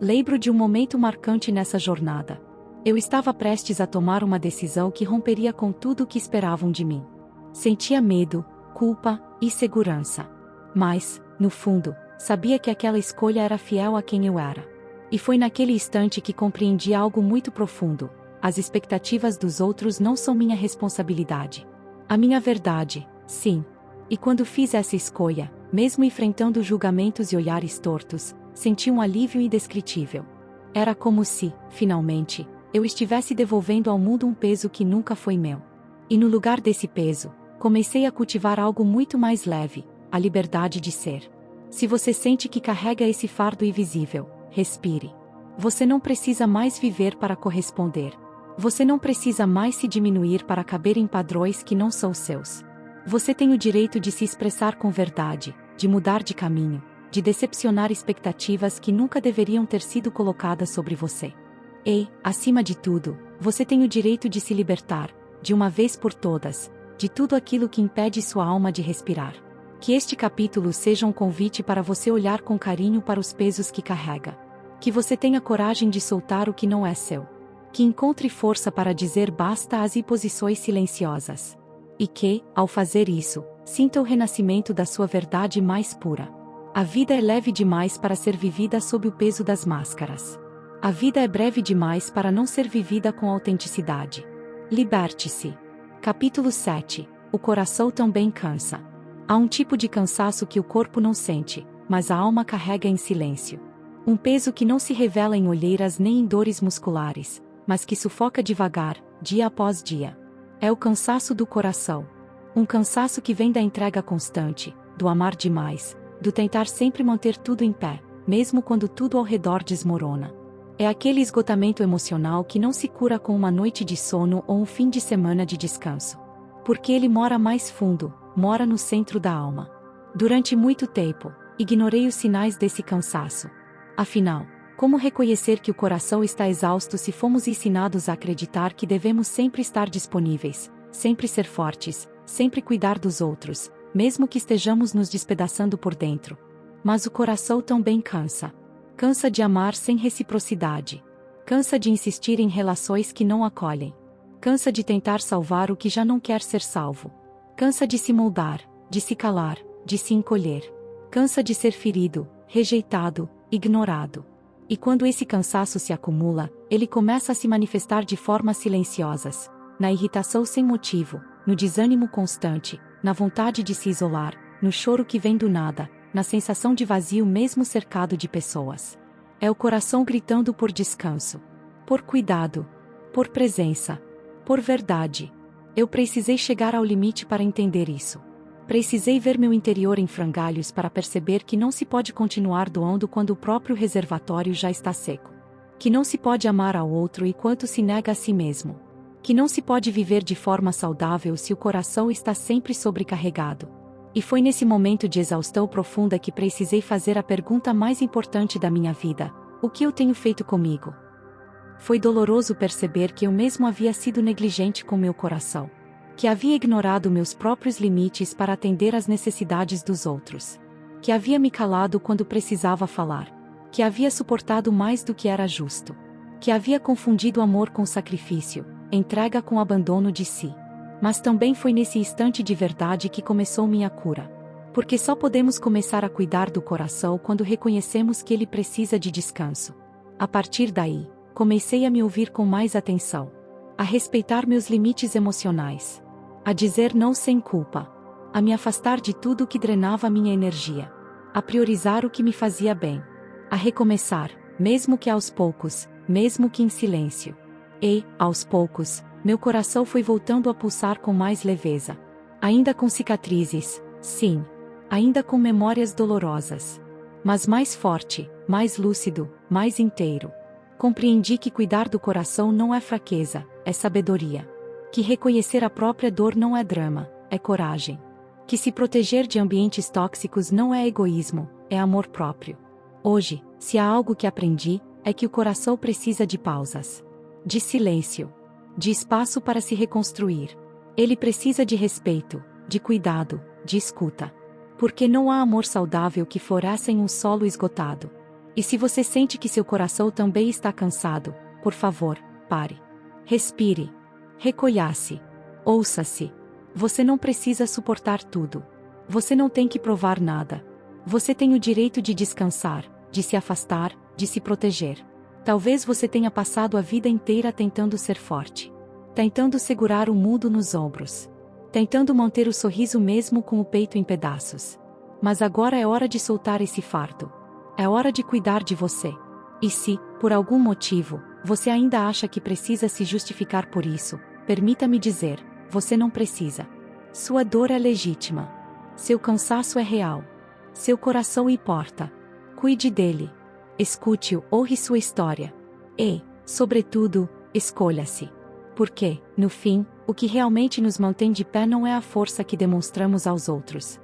Lembro de um momento marcante nessa jornada. Eu estava prestes a tomar uma decisão que romperia com tudo o que esperavam de mim. Sentia medo, culpa e insegurança. Mas, no fundo, sabia que aquela escolha era fiel a quem eu era. E foi naquele instante que compreendi algo muito profundo: as expectativas dos outros não são minha responsabilidade. A minha verdade, sim. E quando fiz essa escolha, mesmo enfrentando julgamentos e olhares tortos, senti um alívio indescritível. Era como se, finalmente, eu estivesse devolvendo ao mundo um peso que nunca foi meu. E no lugar desse peso, comecei a cultivar algo muito mais leve: a liberdade de ser. Se você sente que carrega esse fardo invisível, respire. Você não precisa mais viver para corresponder. Você não precisa mais se diminuir para caber em padrões que não são seus. Você tem o direito de se expressar com verdade, de mudar de caminho, de decepcionar expectativas que nunca deveriam ter sido colocadas sobre você. E, acima de tudo, você tem o direito de se libertar, de uma vez por todas, de tudo aquilo que impede sua alma de respirar. Que este capítulo seja um convite para você olhar com carinho para os pesos que carrega. Que você tenha coragem de soltar o que não é seu. Que encontre força para dizer basta às imposições silenciosas. E que, ao fazer isso, sinta o renascimento da sua verdade mais pura. A vida é leve demais para ser vivida sob o peso das máscaras. A vida é breve demais para não ser vivida com autenticidade. Liberte-se. Capítulo 7. O coração também cansa. Há um tipo de cansaço que o corpo não sente, mas a alma carrega em silêncio. Um peso que não se revela em olheiras nem em dores musculares, mas que sufoca devagar, dia após dia. É o cansaço do coração. Um cansaço que vem da entrega constante, do amar demais, do tentar sempre manter tudo em pé, mesmo quando tudo ao redor desmorona. É aquele esgotamento emocional que não se cura com uma noite de sono ou um fim de semana de descanso. Porque ele mora mais fundo, mora no centro da alma. Durante muito tempo, ignorei os sinais desse cansaço. Afinal, como reconhecer que o coração está exausto se fomos ensinados a acreditar que devemos sempre estar disponíveis, sempre ser fortes, sempre cuidar dos outros, mesmo que estejamos nos despedaçando por dentro? Mas o coração também cansa. Cansa de amar sem reciprocidade. Cansa de insistir em relações que não acolhem. Cansa de tentar salvar o que já não quer ser salvo. Cansa de se moldar, de se calar, de se encolher. Cansa de ser ferido, rejeitado, ignorado. E quando esse cansaço se acumula, ele começa a se manifestar de formas silenciosas, na irritação sem motivo, no desânimo constante, na vontade de se isolar, no choro que vem do nada, na sensação de vazio mesmo cercado de pessoas. É o coração gritando por descanso, por cuidado, por presença, por verdade. Eu precisei chegar ao limite para entender isso. Precisei ver meu interior em frangalhos para perceber que não se pode continuar doando quando o próprio reservatório já está seco. Que não se pode amar ao outro enquanto se nega a si mesmo. Que não se pode viver de forma saudável se o coração está sempre sobrecarregado. E foi nesse momento de exaustão profunda que precisei fazer a pergunta mais importante da minha vida: o que eu tenho feito comigo? Foi doloroso perceber que eu mesmo havia sido negligente com meu coração. Que havia ignorado meus próprios limites para atender às necessidades dos outros. Que havia me calado quando precisava falar. Que havia suportado mais do que era justo. Que havia confundido amor com sacrifício, entrega com abandono de si. Mas também foi nesse instante de verdade que começou minha cura. Porque só podemos começar a cuidar do coração quando reconhecemos que ele precisa de descanso. A partir daí, comecei a me ouvir com mais atenção. A respeitar meus limites emocionais. A dizer não sem culpa. A me afastar de tudo que drenava minha energia. a priorizar o que me fazia bem, a recomeçar, mesmo que aos poucos, mesmo que em silêncio. E, aos poucos, meu coração foi voltando a pulsar com mais leveza. Ainda com cicatrizes, sim. Ainda com memórias dolorosas. Mas mais forte, mais lúcido, mais inteiro. Compreendi que cuidar do coração não é fraqueza, é sabedoria. Que reconhecer a própria dor não é drama, é coragem. Que se proteger de ambientes tóxicos não é egoísmo, é amor próprio. Hoje, se há algo que aprendi, é que o coração precisa de pausas. De silêncio. De espaço para se reconstruir. Ele precisa de respeito, de cuidado, de escuta. Porque não há amor saudável que floresça em um solo esgotado. E se você sente que seu coração também está cansado, por favor, pare. Respire. Recolha-se. Ouça-se. Você não precisa suportar tudo. Você não tem que provar nada. Você tem o direito de descansar, de se afastar, de se proteger. Talvez você tenha passado a vida inteira tentando ser forte. Tentando segurar o mundo nos ombros. Tentando manter o sorriso mesmo com o peito em pedaços. Mas agora é hora de soltar esse fardo. É hora de cuidar de você. E se, por algum motivo, você ainda acha que precisa se justificar por isso, permita-me dizer, você não precisa. Sua dor é legítima. Seu cansaço é real. Seu coração importa. Cuide dele. Escute-o, honre sua história. E, sobretudo, escolha-se. Porque, no fim, o que realmente nos mantém de pé não é a força que demonstramos aos outros,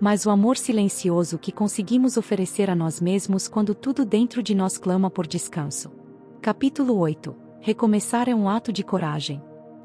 mas o amor silencioso que conseguimos oferecer a nós mesmos quando tudo dentro de nós clama por descanso. Capítulo 8. Recomeçar é um ato de coragem.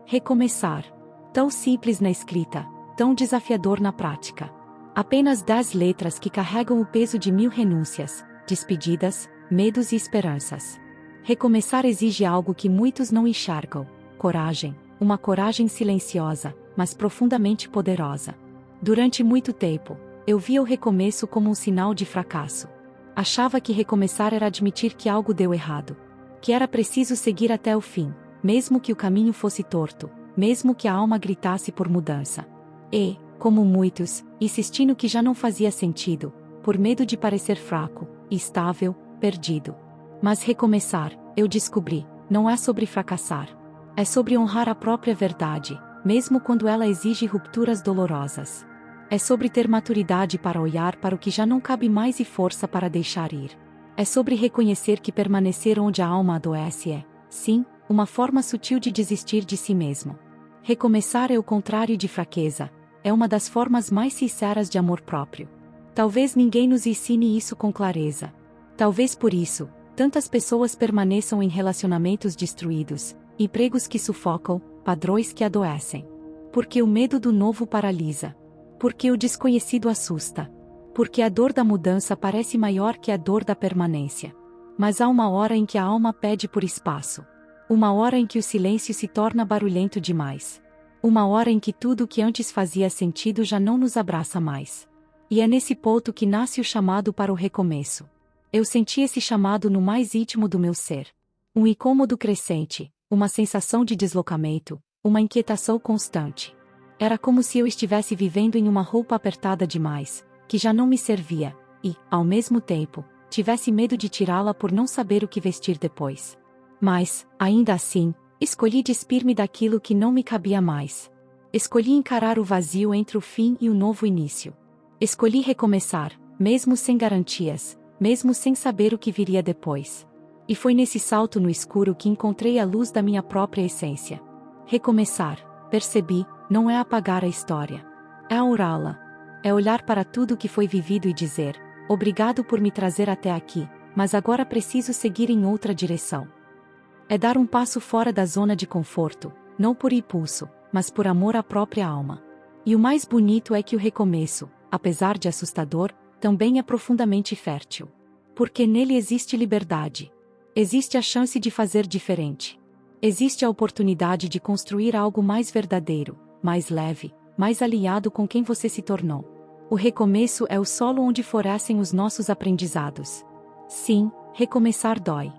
Recomeçar. Tão simples na escrita, tão desafiador na prática. Apenas 10 letras que carregam o peso de 1000 renúncias, despedidas, medos e esperanças. Recomeçar exige algo que muitos não enxergam: coragem, uma coragem silenciosa, mas profundamente poderosa. Durante muito tempo, eu via o recomeço como um sinal de fracasso. Achava que recomeçar era admitir que algo deu errado. Que era preciso seguir até o fim, mesmo que o caminho fosse torto, mesmo que a alma gritasse por mudança. E, como muitos, insisti no que já não fazia sentido, por medo de parecer fraco, instável, perdido. Mas recomeçar, eu descobri, não é sobre fracassar. É sobre honrar a própria verdade, mesmo quando ela exige rupturas dolorosas. É sobre ter maturidade para olhar para o que já não cabe mais e força para deixar ir. É sobre reconhecer que permanecer onde a alma adoece é, sim, uma forma sutil de desistir de si mesmo. Recomeçar é o contrário de fraqueza, é uma das formas mais sinceras de amor próprio. Talvez ninguém nos ensine isso com clareza. Talvez por isso, tantas pessoas permaneçam em relacionamentos destruídos, empregos que sufocam, padrões que adoecem. Porque o medo do novo paralisa. Porque o desconhecido assusta. Porque a dor da mudança parece maior que a dor da permanência. Mas há uma hora em que a alma pede por espaço. Uma hora em que o silêncio se torna barulhento demais. Uma hora em que tudo o que antes fazia sentido já não nos abraça mais. E é nesse ponto que nasce o chamado para o recomeço. Eu senti esse chamado no mais íntimo do meu ser. Um incômodo crescente, uma sensação de deslocamento, uma inquietação constante. Era como se eu estivesse vivendo em uma roupa apertada demais, que já não me servia, e, ao mesmo tempo, tivesse medo de tirá-la por não saber o que vestir depois. Mas, ainda assim, escolhi despir-me daquilo que não me cabia mais. Escolhi encarar o vazio entre o fim e o novo início. Escolhi recomeçar, mesmo sem garantias, mesmo sem saber o que viria depois. E foi nesse salto no escuro que encontrei a luz da minha própria essência. Recomeçar, percebi, não é apagar a história. É aurá-la. É olhar para tudo o que foi vivido e dizer: obrigado por me trazer até aqui, mas agora preciso seguir em outra direção. É dar um passo fora da zona de conforto, não por impulso, mas por amor à própria alma. E o mais bonito é que o recomeço, apesar de assustador, também é profundamente fértil. Porque nele existe liberdade. Existe a chance de fazer diferente. Existe a oportunidade de construir algo mais verdadeiro, mais leve, mais alinhado com quem você se tornou. O recomeço é o solo onde florescem os nossos aprendizados. Sim, recomeçar dói.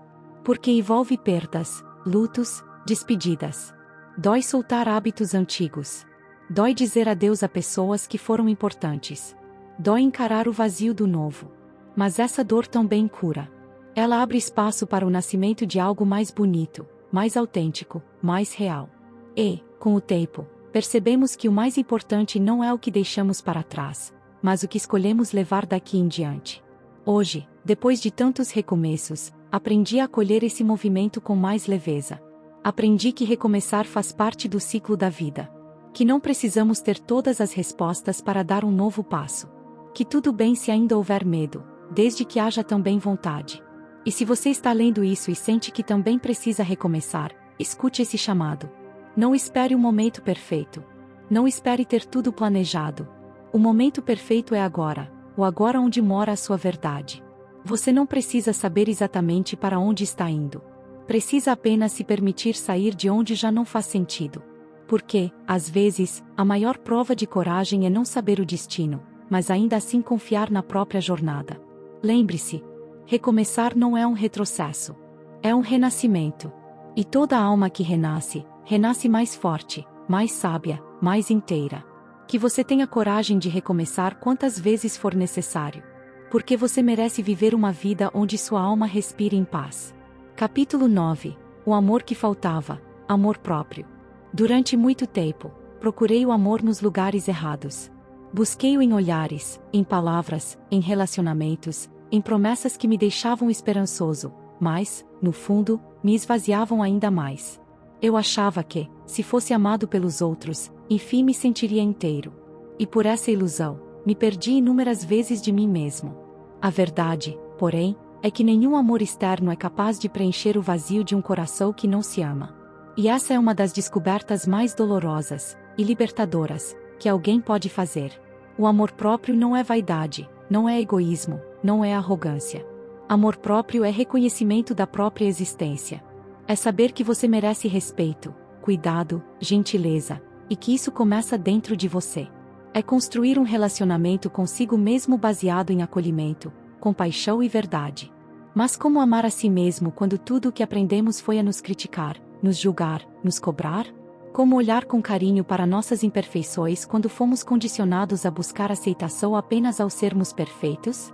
Porque envolve perdas, lutos, despedidas. Dói soltar hábitos antigos. Dói dizer adeus a pessoas que foram importantes. Dói encarar o vazio do novo. Mas essa dor também cura. Ela abre espaço para o nascimento de algo mais bonito, mais autêntico, mais real. E, com o tempo, percebemos que o mais importante não é o que deixamos para trás, mas o que escolhemos levar daqui em diante. Hoje, depois de tantos recomeços, aprendi a acolher esse movimento com mais leveza. Aprendi que recomeçar faz parte do ciclo da vida. Que não precisamos ter todas as respostas para dar um novo passo. Que tudo bem se ainda houver medo, desde que haja também vontade. E se você está lendo isso e sente que também precisa recomeçar, escute esse chamado. Não espere o momento perfeito. Não espere ter tudo planejado. O momento perfeito é agora, o agora onde mora a sua verdade. Você não precisa saber exatamente para onde está indo. Precisa apenas se permitir sair de onde já não faz sentido. Porque, às vezes, a maior prova de coragem é não saber o destino, mas ainda assim confiar na própria jornada. Lembre-se, recomeçar não é um retrocesso. É um renascimento. E toda alma que renasce, renasce mais forte, mais sábia, mais inteira. Que você tenha coragem de recomeçar quantas vezes for necessário. Porque você merece viver uma vida onde sua alma respire em paz. Capítulo 9. O amor que faltava, amor próprio. Durante muito tempo, procurei o amor nos lugares errados. Busquei-o em olhares, em palavras, em relacionamentos, em promessas que me deixavam esperançoso, mas, no fundo, me esvaziavam ainda mais. Eu achava que, se fosse amado pelos outros, enfim me sentiria inteiro. E por essa ilusão, me perdi inúmeras vezes de mim mesmo. A verdade, porém, é que nenhum amor externo é capaz de preencher o vazio de um coração que não se ama. E essa é uma das descobertas mais dolorosas e libertadoras que alguém pode fazer. O amor próprio não é vaidade, não é egoísmo, não é arrogância. Amor próprio é reconhecimento da própria existência. É saber que você merece respeito, cuidado, gentileza, e que isso começa dentro de você. É construir um relacionamento consigo mesmo baseado em acolhimento, compaixão e verdade. Mas como amar a si mesmo quando tudo o que aprendemos foi a nos criticar, nos julgar, nos cobrar? Como olhar com carinho para nossas imperfeições quando fomos condicionados a buscar aceitação apenas ao sermos perfeitos?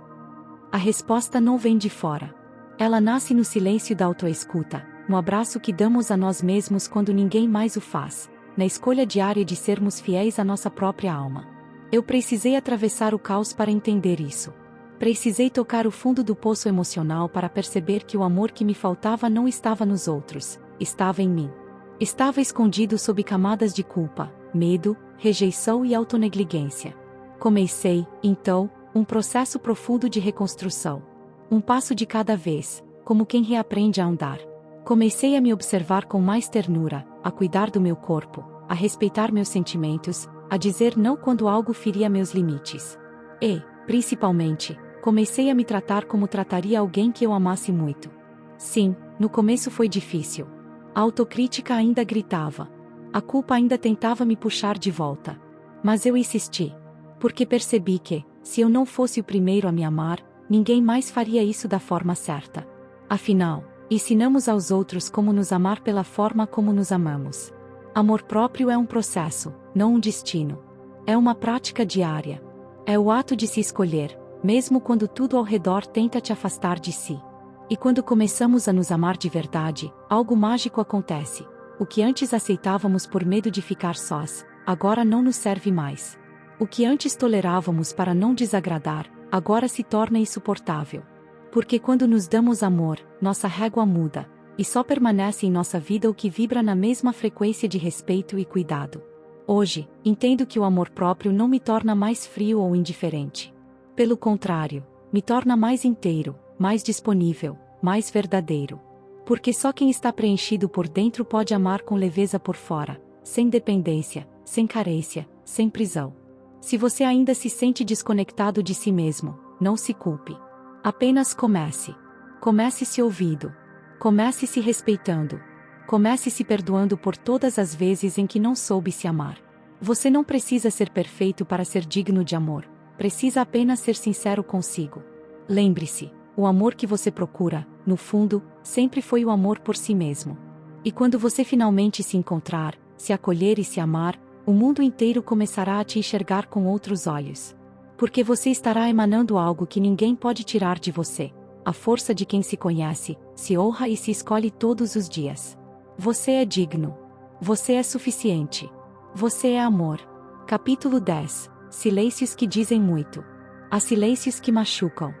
A resposta não vem de fora. Ela nasce no silêncio da autoescuta, no abraço que damos a nós mesmos quando ninguém mais o faz, na escolha diária de sermos fiéis à nossa própria alma. Eu precisei atravessar o caos para entender isso. Precisei tocar o fundo do poço emocional para perceber que o amor que me faltava não estava nos outros, estava em mim. Estava escondido sob camadas de culpa, medo, rejeição e autonegligência. Comecei, então, um processo profundo de reconstrução. Um passo de cada vez, como quem reaprende a andar. Comecei a me observar com mais ternura, a cuidar do meu corpo, a respeitar meus sentimentos, a dizer não quando algo feria meus limites. E, principalmente, comecei a me tratar como trataria alguém que eu amasse muito. Sim, no começo foi difícil. A autocrítica ainda gritava. A culpa ainda tentava me puxar de volta. Mas eu insisti. Porque percebi que, se eu não fosse o primeiro a me amar, ninguém mais faria isso da forma certa. Afinal, ensinamos aos outros como nos amar pela forma como nos amamos. Amor próprio é um processo, não um destino. É uma prática diária. É o ato de se escolher, mesmo quando tudo ao redor tenta te afastar de si. E quando começamos a nos amar de verdade, algo mágico acontece. O que antes aceitávamos por medo de ficar sós, agora não nos serve mais. O que antes tolerávamos para não desagradar, agora se torna insuportável. Porque quando nos damos amor, nossa régua muda, e só permanece em nossa vida o que vibra na mesma frequência de respeito e cuidado. Hoje, entendo que o amor próprio não me torna mais frio ou indiferente. Pelo contrário, me torna mais inteiro, mais disponível, mais verdadeiro. Porque só quem está preenchido por dentro pode amar com leveza por fora, sem dependência, sem carência, sem prisão. Se você ainda se sente desconectado de si mesmo, não se culpe. Apenas comece. Comece se ouvindo. Comece se respeitando. Comece se perdoando por todas as vezes em que não soube se amar. Você não precisa ser perfeito para ser digno de amor. Precisa apenas ser sincero consigo. Lembre-se, o amor que você procura, no fundo, sempre foi o amor por si mesmo. E quando você finalmente se encontrar, se acolher e se amar, o mundo inteiro começará a te enxergar com outros olhos. Porque você estará emanando algo que ninguém pode tirar de você. A força de quem se conhece, se honra e se escolhe todos os dias. Você é digno. Você é suficiente. Você é amor. Capítulo 10. Silêncios que dizem muito. Há silêncios que machucam.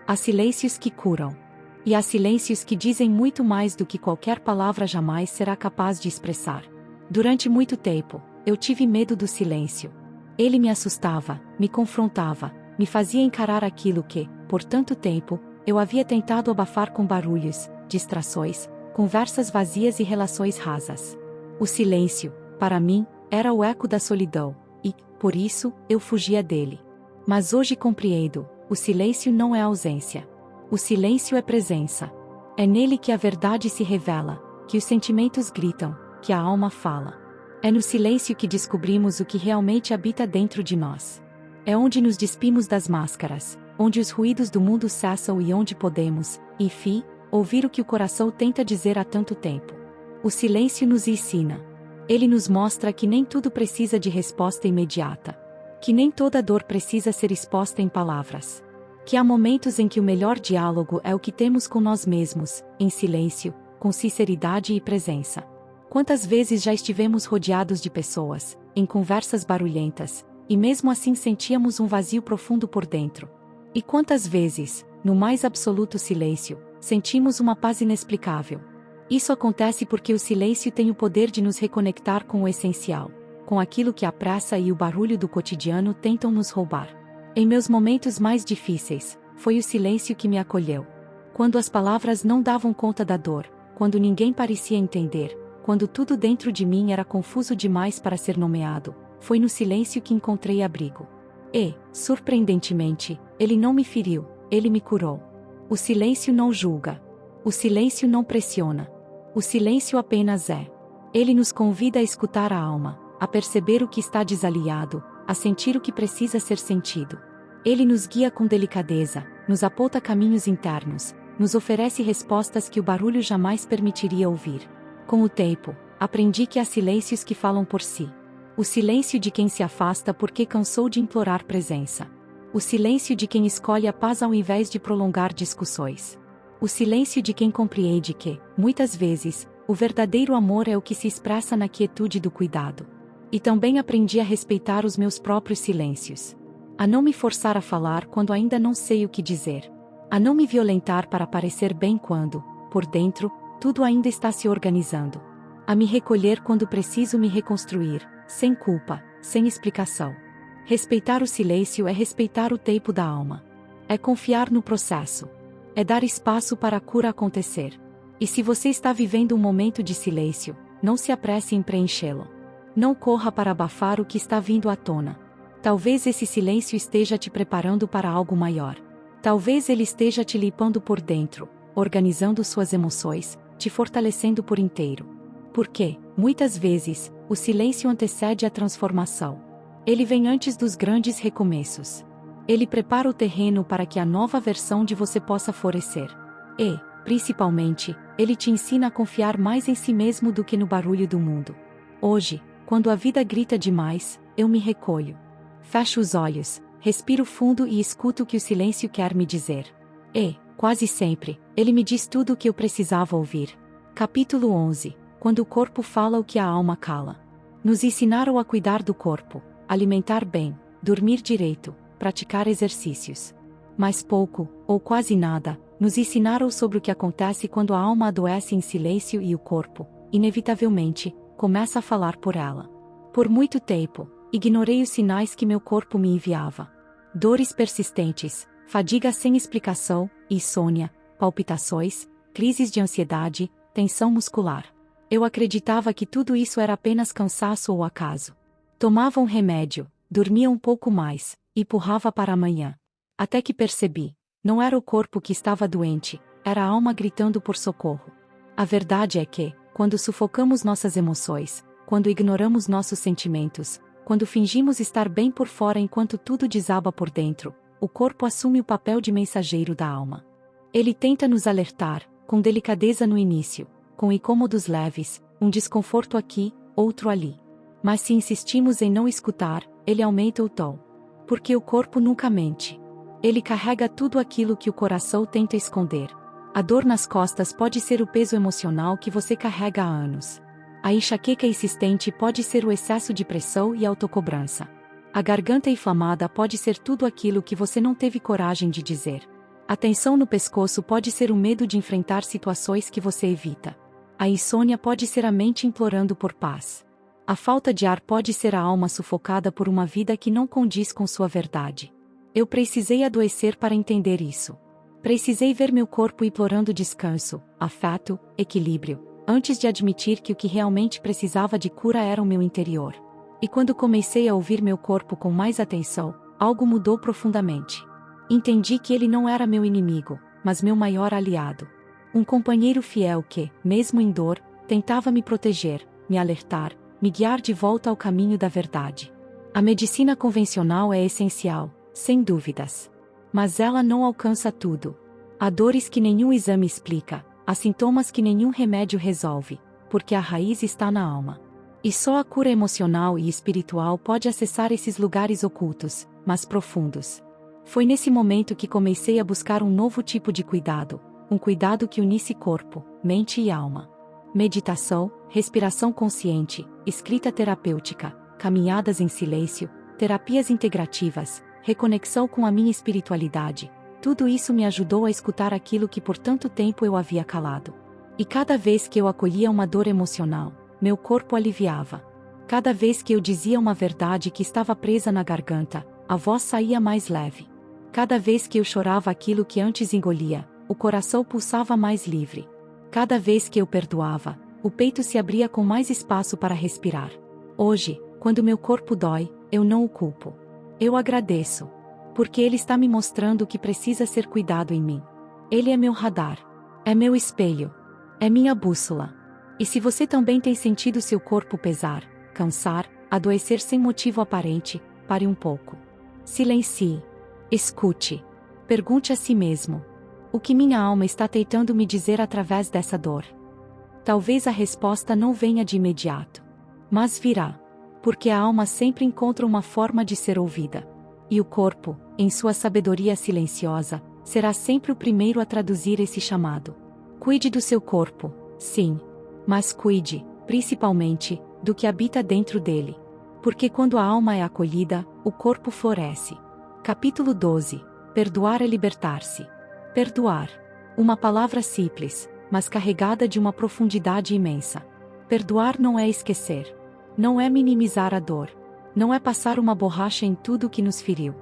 Há silêncios que curam. E há silêncios que dizem muito mais do que qualquer palavra jamais será capaz de expressar. Durante muito tempo, eu tive medo do silêncio. Ele me assustava, me confrontava, me fazia encarar aquilo que, por tanto tempo, eu havia tentado abafar com barulhos, distrações, conversas vazias e relações rasas. O silêncio, para mim, era o eco da solidão, e, por isso, eu fugia dele. Mas hoje compreendo, o silêncio não é ausência. O silêncio é presença. É nele que a verdade se revela, que os sentimentos gritam, que a alma fala. É no silêncio que descobrimos o que realmente habita dentro de nós. É onde nos despimos das máscaras, onde os ruídos do mundo cessam e onde podemos, enfim, ouvir o que o coração tenta dizer há tanto tempo. O silêncio nos ensina. Ele nos mostra que nem tudo precisa de resposta imediata. Que nem toda dor precisa ser exposta em palavras. Que há momentos em que o melhor diálogo é o que temos com nós mesmos, em silêncio, com sinceridade e presença. Quantas vezes já estivemos rodeados de pessoas, em conversas barulhentas, e mesmo assim sentíamos um vazio profundo por dentro? E quantas vezes, no mais absoluto silêncio, sentimos uma paz inexplicável? Isso acontece porque o silêncio tem o poder de nos reconectar com o essencial, com aquilo que a pressa e o barulho do cotidiano tentam nos roubar. Em meus momentos mais difíceis, foi o silêncio que me acolheu. Quando as palavras não davam conta da dor, quando ninguém parecia entender, quando tudo dentro de mim era confuso demais para ser nomeado, foi no silêncio que encontrei abrigo. E, surpreendentemente, ele não me feriu, ele me curou. O silêncio não julga. O silêncio não pressiona. O silêncio apenas é. Ele nos convida a escutar a alma, a perceber o que está desalinhado, a sentir o que precisa ser sentido. Ele nos guia com delicadeza, nos aponta caminhos internos, nos oferece respostas que o barulho jamais permitiria ouvir. Com o tempo, aprendi que há silêncios que falam por si. O silêncio de quem se afasta porque cansou de implorar presença. O silêncio de quem escolhe a paz ao invés de prolongar discussões. O silêncio de quem compreende que, muitas vezes, o verdadeiro amor é o que se expressa na quietude do cuidado. E também aprendi a respeitar os meus próprios silêncios. A não me forçar a falar quando ainda não sei o que dizer. A não me violentar para parecer bem quando, por dentro, tudo ainda está se organizando. A me recolher quando preciso me reconstruir, sem culpa, sem explicação. Respeitar o silêncio é respeitar o tempo da alma. É confiar no processo. É dar espaço para a cura acontecer. E se você está vivendo um momento de silêncio, não se apresse em preenchê-lo. Não corra para abafar o que está vindo à tona. Talvez esse silêncio esteja te preparando para algo maior. Talvez ele esteja te limpando por dentro, organizando suas emoções, te fortalecendo por inteiro. Porque, muitas vezes, o silêncio antecede a transformação. Ele vem antes dos grandes recomeços. Ele prepara o terreno para que a nova versão de você possa florescer. E, principalmente, ele te ensina a confiar mais em si mesmo do que no barulho do mundo. Hoje, quando a vida grita demais, eu me recolho. Fecho os olhos, respiro fundo e escuto o que o silêncio quer me dizer. E, quase sempre, ele me diz tudo o que eu precisava ouvir. Capítulo 11. Quando o corpo fala o que a alma cala. Nos ensinaram a cuidar do corpo, alimentar bem, dormir direito, praticar exercícios. Mas pouco, ou quase nada, nos ensinaram sobre o que acontece quando a alma adoece em silêncio e o corpo, inevitavelmente, começa a falar por ela. Por muito tempo, ignorei os sinais que meu corpo me enviava. Dores persistentes, fadiga sem explicação, insônia, palpitações, crises de ansiedade, tensão muscular. Eu acreditava que tudo isso era apenas cansaço ou acaso. Tomava um remédio, dormia um pouco mais, e empurrava para amanhã. Até que percebi, não era o corpo que estava doente, era a alma gritando por socorro. A verdade é que, quando sufocamos nossas emoções, quando ignoramos nossos sentimentos, quando fingimos estar bem por fora enquanto tudo desaba por dentro, o corpo assume o papel de mensageiro da alma. Ele tenta nos alertar, com delicadeza no início, com incômodos leves, um desconforto aqui, outro ali. Mas se insistimos em não escutar, ele aumenta o tom. Porque o corpo nunca mente. Ele carrega tudo aquilo que o coração tenta esconder. A dor nas costas pode ser o peso emocional que você carrega há anos. A enxaqueca insistente pode ser o excesso de pressão e autocobrança. A garganta inflamada pode ser tudo aquilo que você não teve coragem de dizer. A tensão no pescoço pode ser o medo de enfrentar situações que você evita. A insônia pode ser a mente implorando por paz. A falta de ar pode ser a alma sufocada por uma vida que não condiz com sua verdade. Eu precisei adoecer para entender isso. Precisei ver meu corpo implorando descanso, afeto, equilíbrio, antes de admitir que o que realmente precisava de cura era o meu interior. E quando comecei a ouvir meu corpo com mais atenção, algo mudou profundamente. Entendi que ele não era meu inimigo, mas meu maior aliado. Um companheiro fiel que, mesmo em dor, tentava me proteger, me alertar, me guiar de volta ao caminho da verdade. A medicina convencional é essencial, sem dúvidas. Mas ela não alcança tudo. Há dores que nenhum exame explica, há sintomas que nenhum remédio resolve, porque a raiz está na alma. E só a cura emocional e espiritual pode acessar esses lugares ocultos, mas profundos. Foi nesse momento que comecei a buscar um novo tipo de cuidado, um cuidado que unisse corpo, mente e alma. Meditação, respiração consciente, escrita terapêutica, caminhadas em silêncio, terapias integrativas, reconexão com a minha espiritualidade, tudo isso me ajudou a escutar aquilo que por tanto tempo eu havia calado. E cada vez que eu acolhia uma dor emocional, meu corpo aliviava. Cada vez que eu dizia uma verdade que estava presa na garganta, a voz saía mais leve. Cada vez que eu chorava aquilo que antes engolia, o coração pulsava mais livre. Cada vez que eu perdoava, o peito se abria com mais espaço para respirar. Hoje, quando meu corpo dói, eu não o culpo. Eu agradeço. Porque ele está me mostrando o que precisa ser cuidado em mim. Ele é meu radar. É meu espelho. É minha bússola. E se você também tem sentido seu corpo pesar, cansar, adoecer sem motivo aparente, pare um pouco. Silencie. Escute. Pergunte a si mesmo: o que minha alma está tentando me dizer através dessa dor? Talvez a resposta não venha de imediato. Mas virá. Porque a alma sempre encontra uma forma de ser ouvida. E o corpo, em sua sabedoria silenciosa, será sempre o primeiro a traduzir esse chamado. Cuide do seu corpo, sim. Mas cuide, principalmente, do que habita dentro dele. Porque quando a alma é acolhida, o corpo floresce. Capítulo 12. Perdoar é libertar-se. Perdoar. Uma palavra simples, mas carregada de uma profundidade imensa. Perdoar não é esquecer. Não é minimizar a dor. Não é passar uma borracha em tudo que nos feriu.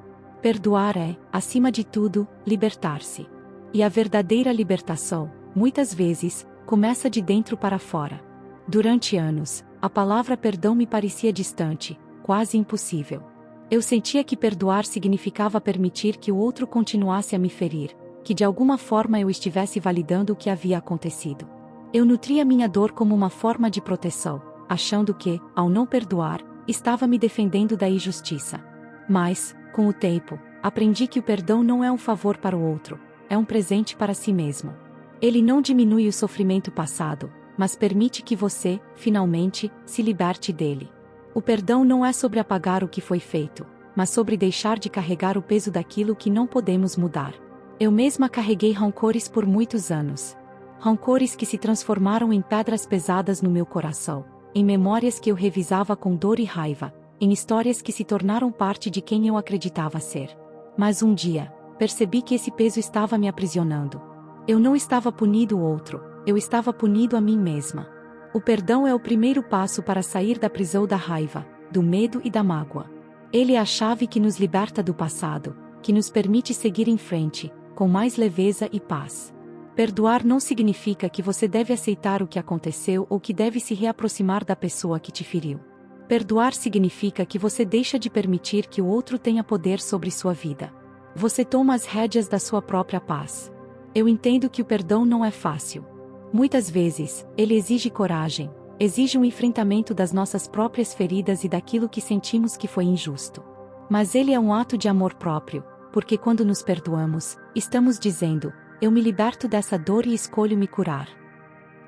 Perdoar é, acima de tudo, libertar-se. E a verdadeira libertação, muitas vezes, começa de dentro para fora. Durante anos, a palavra perdão me parecia distante, quase impossível. Eu sentia que perdoar significava permitir que o outro continuasse a me ferir, que de alguma forma eu estivesse validando o que havia acontecido. Eu nutria minha dor como uma forma de proteção, achando que, ao não perdoar, estava me defendendo da injustiça. Mas, com o tempo, aprendi que o perdão não é um favor para o outro, é um presente para si mesmo. Ele não diminui o sofrimento passado, mas permite que você, finalmente, se liberte dele. O perdão não é sobre apagar o que foi feito, mas sobre deixar de carregar o peso daquilo que não podemos mudar. Eu mesma carreguei rancores por muitos anos. Rancores que se transformaram em pedras pesadas no meu coração, em memórias que eu revisava com dor e raiva, em histórias que se tornaram parte de quem eu acreditava ser. Mas um dia, percebi que esse peso estava me aprisionando. Eu não estava punindo o outro, eu estava punindo a mim mesma. O perdão é o primeiro passo para sair da prisão da raiva, do medo e da mágoa. Ele é a chave que nos liberta do passado, que nos permite seguir em frente, com mais leveza e paz. Perdoar não significa que você deve aceitar o que aconteceu ou que deve se reaproximar da pessoa que te feriu. Perdoar significa que você deixa de permitir que o outro tenha poder sobre sua vida. Você toma as rédeas da sua própria paz. Eu entendo que o perdão não é fácil. Muitas vezes, ele exige coragem, exige um enfrentamento das nossas próprias feridas e daquilo que sentimos que foi injusto. Mas ele é um ato de amor próprio, porque quando nos perdoamos, estamos dizendo: eu me liberto dessa dor e escolho me curar.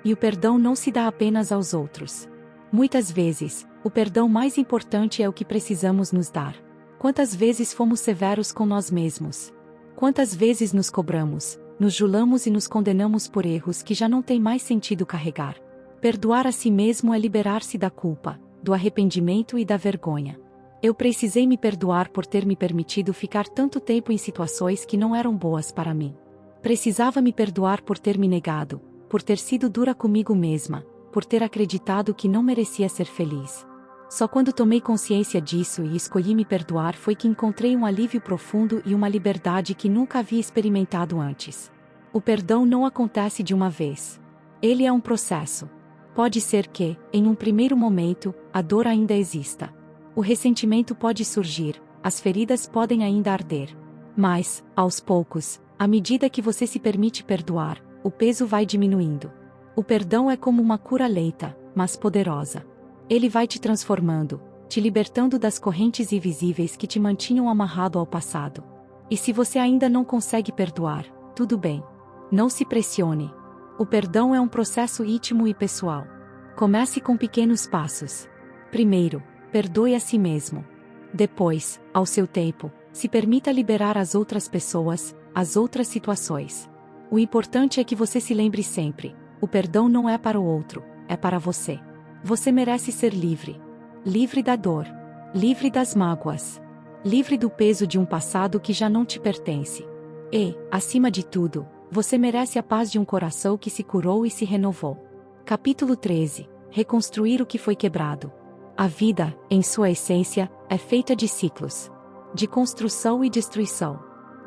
E o perdão não se dá apenas aos outros. Muitas vezes, o perdão mais importante é o que precisamos nos dar. Quantas vezes fomos severos com nós mesmos? Quantas vezes nos cobramos, nos julgamos e nos condenamos por erros que já não tem mais sentido carregar? Perdoar a si mesmo é liberar-se da culpa, do arrependimento e da vergonha. Eu precisei me perdoar por ter me permitido ficar tanto tempo em situações que não eram boas para mim. Precisava me perdoar por ter me negado, por ter sido dura comigo mesma, por ter acreditado que não merecia ser feliz. Só quando tomei consciência disso e escolhi me perdoar foi que encontrei um alívio profundo e uma liberdade que nunca havia experimentado antes. O perdão não acontece de uma vez. Ele é um processo. Pode ser que, em um primeiro momento, a dor ainda exista. O ressentimento pode surgir, as feridas podem ainda arder. Mas, aos poucos, à medida que você se permite perdoar, o peso vai diminuindo. O perdão é como uma cura lenta, mas poderosa. Ele vai te transformando, te libertando das correntes invisíveis que te mantinham amarrado ao passado. E se você ainda não consegue perdoar, tudo bem. Não se pressione. O perdão é um processo íntimo e pessoal. Comece com pequenos passos. Primeiro, perdoe a si mesmo. Depois, ao seu tempo, se permita liberar as outras pessoas, as outras situações. O importante é que você se lembre sempre: o perdão não é para o outro, é para você. Você merece ser livre. Livre da dor. Livre das mágoas. Livre do peso de um passado que já não te pertence. E, acima de tudo, você merece a paz de um coração que se curou e se renovou. Capítulo 13. Reconstruir o que foi quebrado. A vida, em sua essência, é feita de ciclos. De construção e destruição.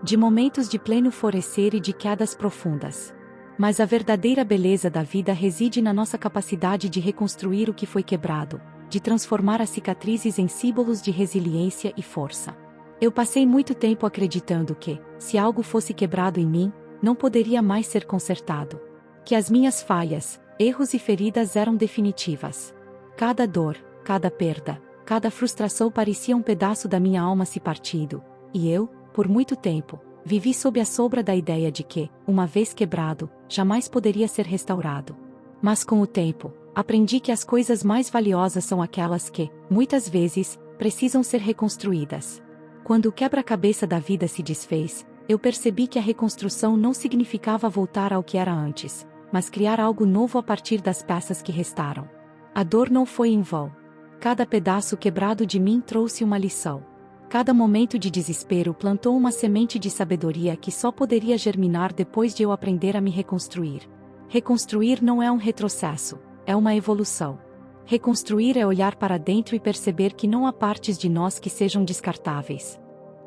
De momentos de pleno florescer e de quedas profundas. Mas a verdadeira beleza da vida reside na nossa capacidade de reconstruir o que foi quebrado, de transformar as cicatrizes em símbolos de resiliência e força. Eu passei muito tempo acreditando que, se algo fosse quebrado em mim, não poderia mais ser consertado. Que as minhas falhas, erros e feridas eram definitivas. Cada dor, cada perda, cada frustração parecia um pedaço da minha alma se partindo, e eu, por muito tempo, vivi sob a sombra da ideia de que, uma vez quebrado, jamais poderia ser restaurado. Mas com o tempo, aprendi que as coisas mais valiosas são aquelas que, muitas vezes, precisam ser reconstruídas. Quando o quebra-cabeça da vida se desfez, eu percebi que a reconstrução não significava voltar ao que era antes, mas criar algo novo a partir das peças que restaram. A dor não foi em vão. Cada pedaço quebrado de mim trouxe uma lição. Cada momento de desespero plantou uma semente de sabedoria que só poderia germinar depois de eu aprender a me reconstruir. Reconstruir não é um retrocesso, é uma evolução. Reconstruir é olhar para dentro e perceber que não há partes de nós que sejam descartáveis.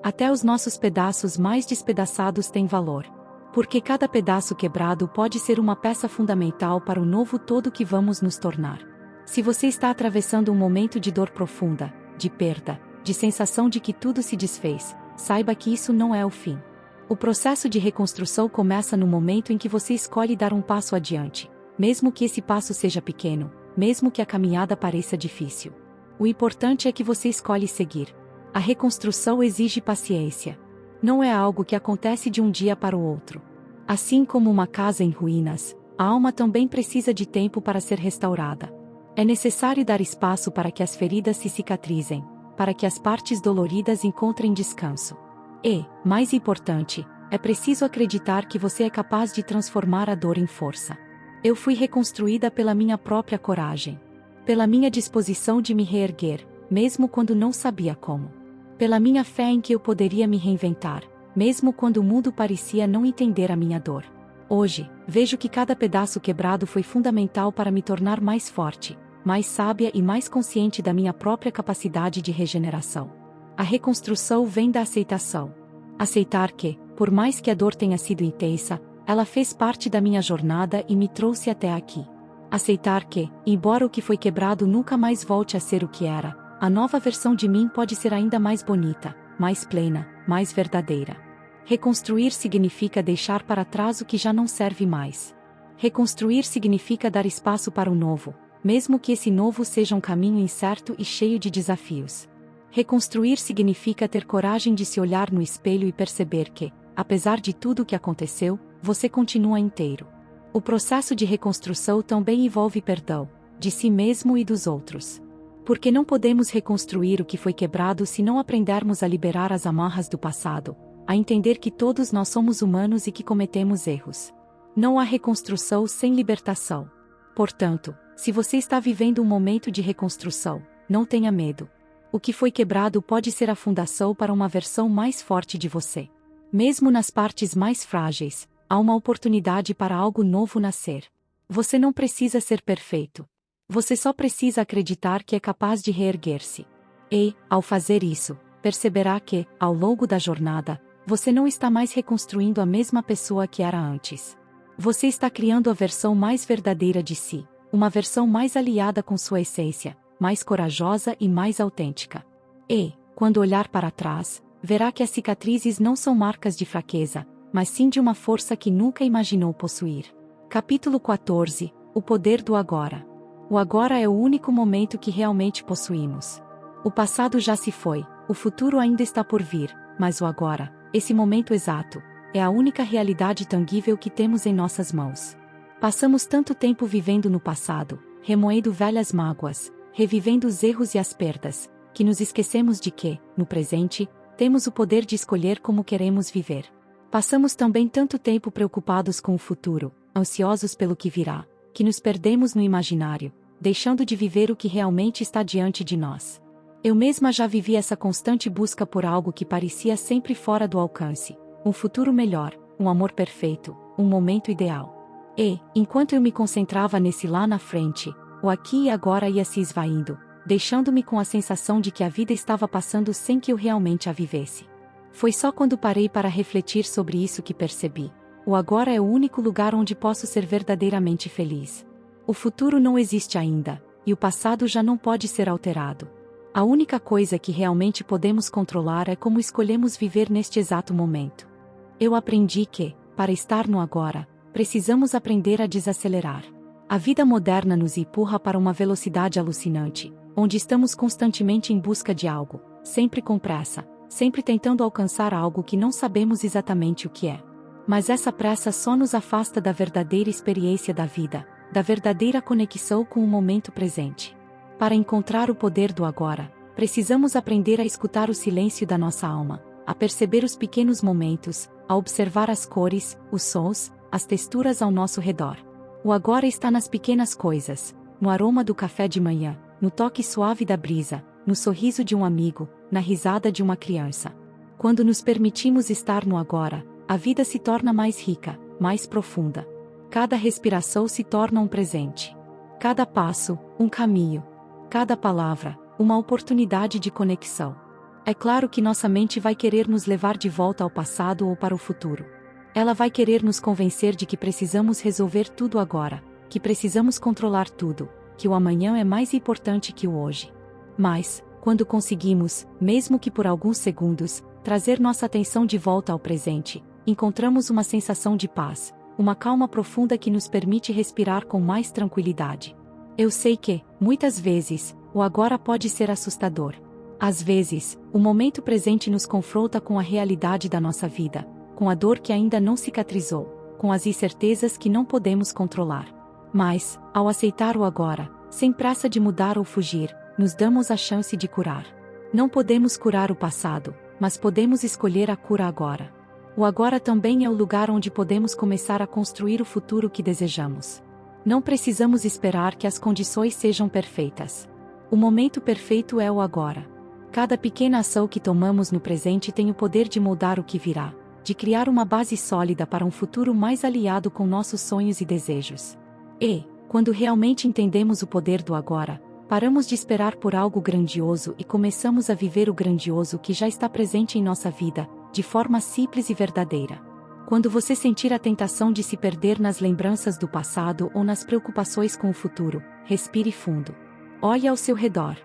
Até os nossos pedaços mais despedaçados têm valor. Porque cada pedaço quebrado pode ser uma peça fundamental para o novo todo que vamos nos tornar. Se você está atravessando um momento de dor profunda, de perda, de sensação de que tudo se desfez, saiba que isso não é o fim. O processo de reconstrução começa no momento em que você escolhe dar um passo adiante, mesmo que esse passo seja pequeno, mesmo que a caminhada pareça difícil. O importante é que você escolhe seguir. A reconstrução exige paciência. Não é algo que acontece de um dia para o outro. Assim como uma casa em ruínas, a alma também precisa de tempo para ser restaurada. É necessário dar espaço para que as feridas se cicatrizem, para que as partes doloridas encontrem descanso. E, mais importante, é preciso acreditar que você é capaz de transformar a dor em força. Eu fui reconstruída pela minha própria coragem. Pela minha disposição de me reerguer, mesmo quando não sabia como. Pela minha fé em que eu poderia me reinventar, mesmo quando o mundo parecia não entender a minha dor. Hoje, vejo que cada pedaço quebrado foi fundamental para me tornar mais forte, mais sábia e mais consciente da minha própria capacidade de regeneração. A reconstrução vem da aceitação. Aceitar que, por mais que a dor tenha sido intensa, ela fez parte da minha jornada e me trouxe até aqui. Aceitar que, embora o que foi quebrado nunca mais volte a ser o que era, a nova versão de mim pode ser ainda mais bonita, mais plena, mais verdadeira. Reconstruir significa deixar para trás o que já não serve mais. Reconstruir significa dar espaço para o novo, mesmo que esse novo seja um caminho incerto e cheio de desafios. Reconstruir significa ter coragem de se olhar no espelho e perceber que, apesar de tudo o que aconteceu, você continua inteiro. O processo de reconstrução também envolve perdão, de si mesmo e dos outros. Porque não podemos reconstruir o que foi quebrado se não aprendermos a liberar as amarras do passado, a entender que todos nós somos humanos e que cometemos erros. Não há reconstrução sem libertação. Portanto, se você está vivendo um momento de reconstrução, não tenha medo. O que foi quebrado pode ser a fundação para uma versão mais forte de você. Mesmo nas partes mais frágeis, há uma oportunidade para algo novo nascer. Você não precisa ser perfeito. Você só precisa acreditar que é capaz de reerguer-se. E, ao fazer isso, perceberá que, ao longo da jornada, você não está mais reconstruindo a mesma pessoa que era antes. Você está criando a versão mais verdadeira de si, uma versão mais aliada com sua essência, mais corajosa e mais autêntica. E, quando olhar para trás, verá que as cicatrizes não são marcas de fraqueza, mas sim de uma força que nunca imaginou possuir. Capítulo 14 – O poder do agora. O agora é o único momento que realmente possuímos. O passado já se foi, o futuro ainda está por vir, mas o agora, esse momento exato, é a única realidade tangível que temos em nossas mãos. Passamos tanto tempo vivendo no passado, remoendo velhas mágoas, revivendo os erros e as perdas, que nos esquecemos de que, no presente, temos o poder de escolher como queremos viver. Passamos também tanto tempo preocupados com o futuro, ansiosos pelo que virá, que nos perdemos no imaginário, deixando de viver o que realmente está diante de nós. Eu mesma já vivi essa constante busca por algo que parecia sempre fora do alcance, um futuro melhor, um amor perfeito, um momento ideal. E, enquanto eu me concentrava nesse lá na frente, o aqui e agora ia se esvaindo, deixando-me com a sensação de que a vida estava passando sem que eu realmente a vivesse. Foi só quando parei para refletir sobre isso que percebi. O agora é o único lugar onde posso ser verdadeiramente feliz. O futuro não existe ainda, e o passado já não pode ser alterado. A única coisa que realmente podemos controlar é como escolhemos viver neste exato momento. Eu aprendi que, para estar no agora, precisamos aprender a desacelerar. A vida moderna nos empurra para uma velocidade alucinante, onde estamos constantemente em busca de algo, sempre com pressa, sempre tentando alcançar algo que não sabemos exatamente o que é. Mas essa pressa só nos afasta da verdadeira experiência da vida, da verdadeira conexão com o momento presente. Para encontrar o poder do agora, precisamos aprender a escutar o silêncio da nossa alma, a perceber os pequenos momentos, a observar as cores, os sons, as texturas ao nosso redor. O agora está nas pequenas coisas, no aroma do café de manhã, no toque suave da brisa, no sorriso de um amigo, na risada de uma criança. Quando nos permitimos estar no agora, a vida se torna mais rica, mais profunda. Cada respiração se torna um presente. Cada passo, um caminho. Cada palavra, uma oportunidade de conexão. É claro que nossa mente vai querer nos levar de volta ao passado ou para o futuro. Ela vai querer nos convencer de que precisamos resolver tudo agora, que precisamos controlar tudo, que o amanhã é mais importante que o hoje. Mas, quando conseguimos, mesmo que por alguns segundos, trazer nossa atenção de volta ao presente, encontramos uma sensação de paz, uma calma profunda que nos permite respirar com mais tranquilidade. Eu sei que, muitas vezes, o agora pode ser assustador. Às vezes, o momento presente nos confronta com a realidade da nossa vida, com a dor que ainda não cicatrizou, com as incertezas que não podemos controlar. Mas, ao aceitar o agora, sem pressa de mudar ou fugir, nos damos a chance de curar. Não podemos curar o passado, mas podemos escolher a cura agora. O agora também é o lugar onde podemos começar a construir o futuro que desejamos. Não precisamos esperar que as condições sejam perfeitas. O momento perfeito é o agora. Cada pequena ação que tomamos no presente tem o poder de moldar o que virá, de criar uma base sólida para um futuro mais alinhado com nossos sonhos e desejos. E, quando realmente entendemos o poder do agora, paramos de esperar por algo grandioso e começamos a viver o grandioso que já está presente em nossa vida, de forma simples e verdadeira. Quando você sentir a tentação de se perder nas lembranças do passado ou nas preocupações com o futuro, respire fundo. Olhe ao seu redor.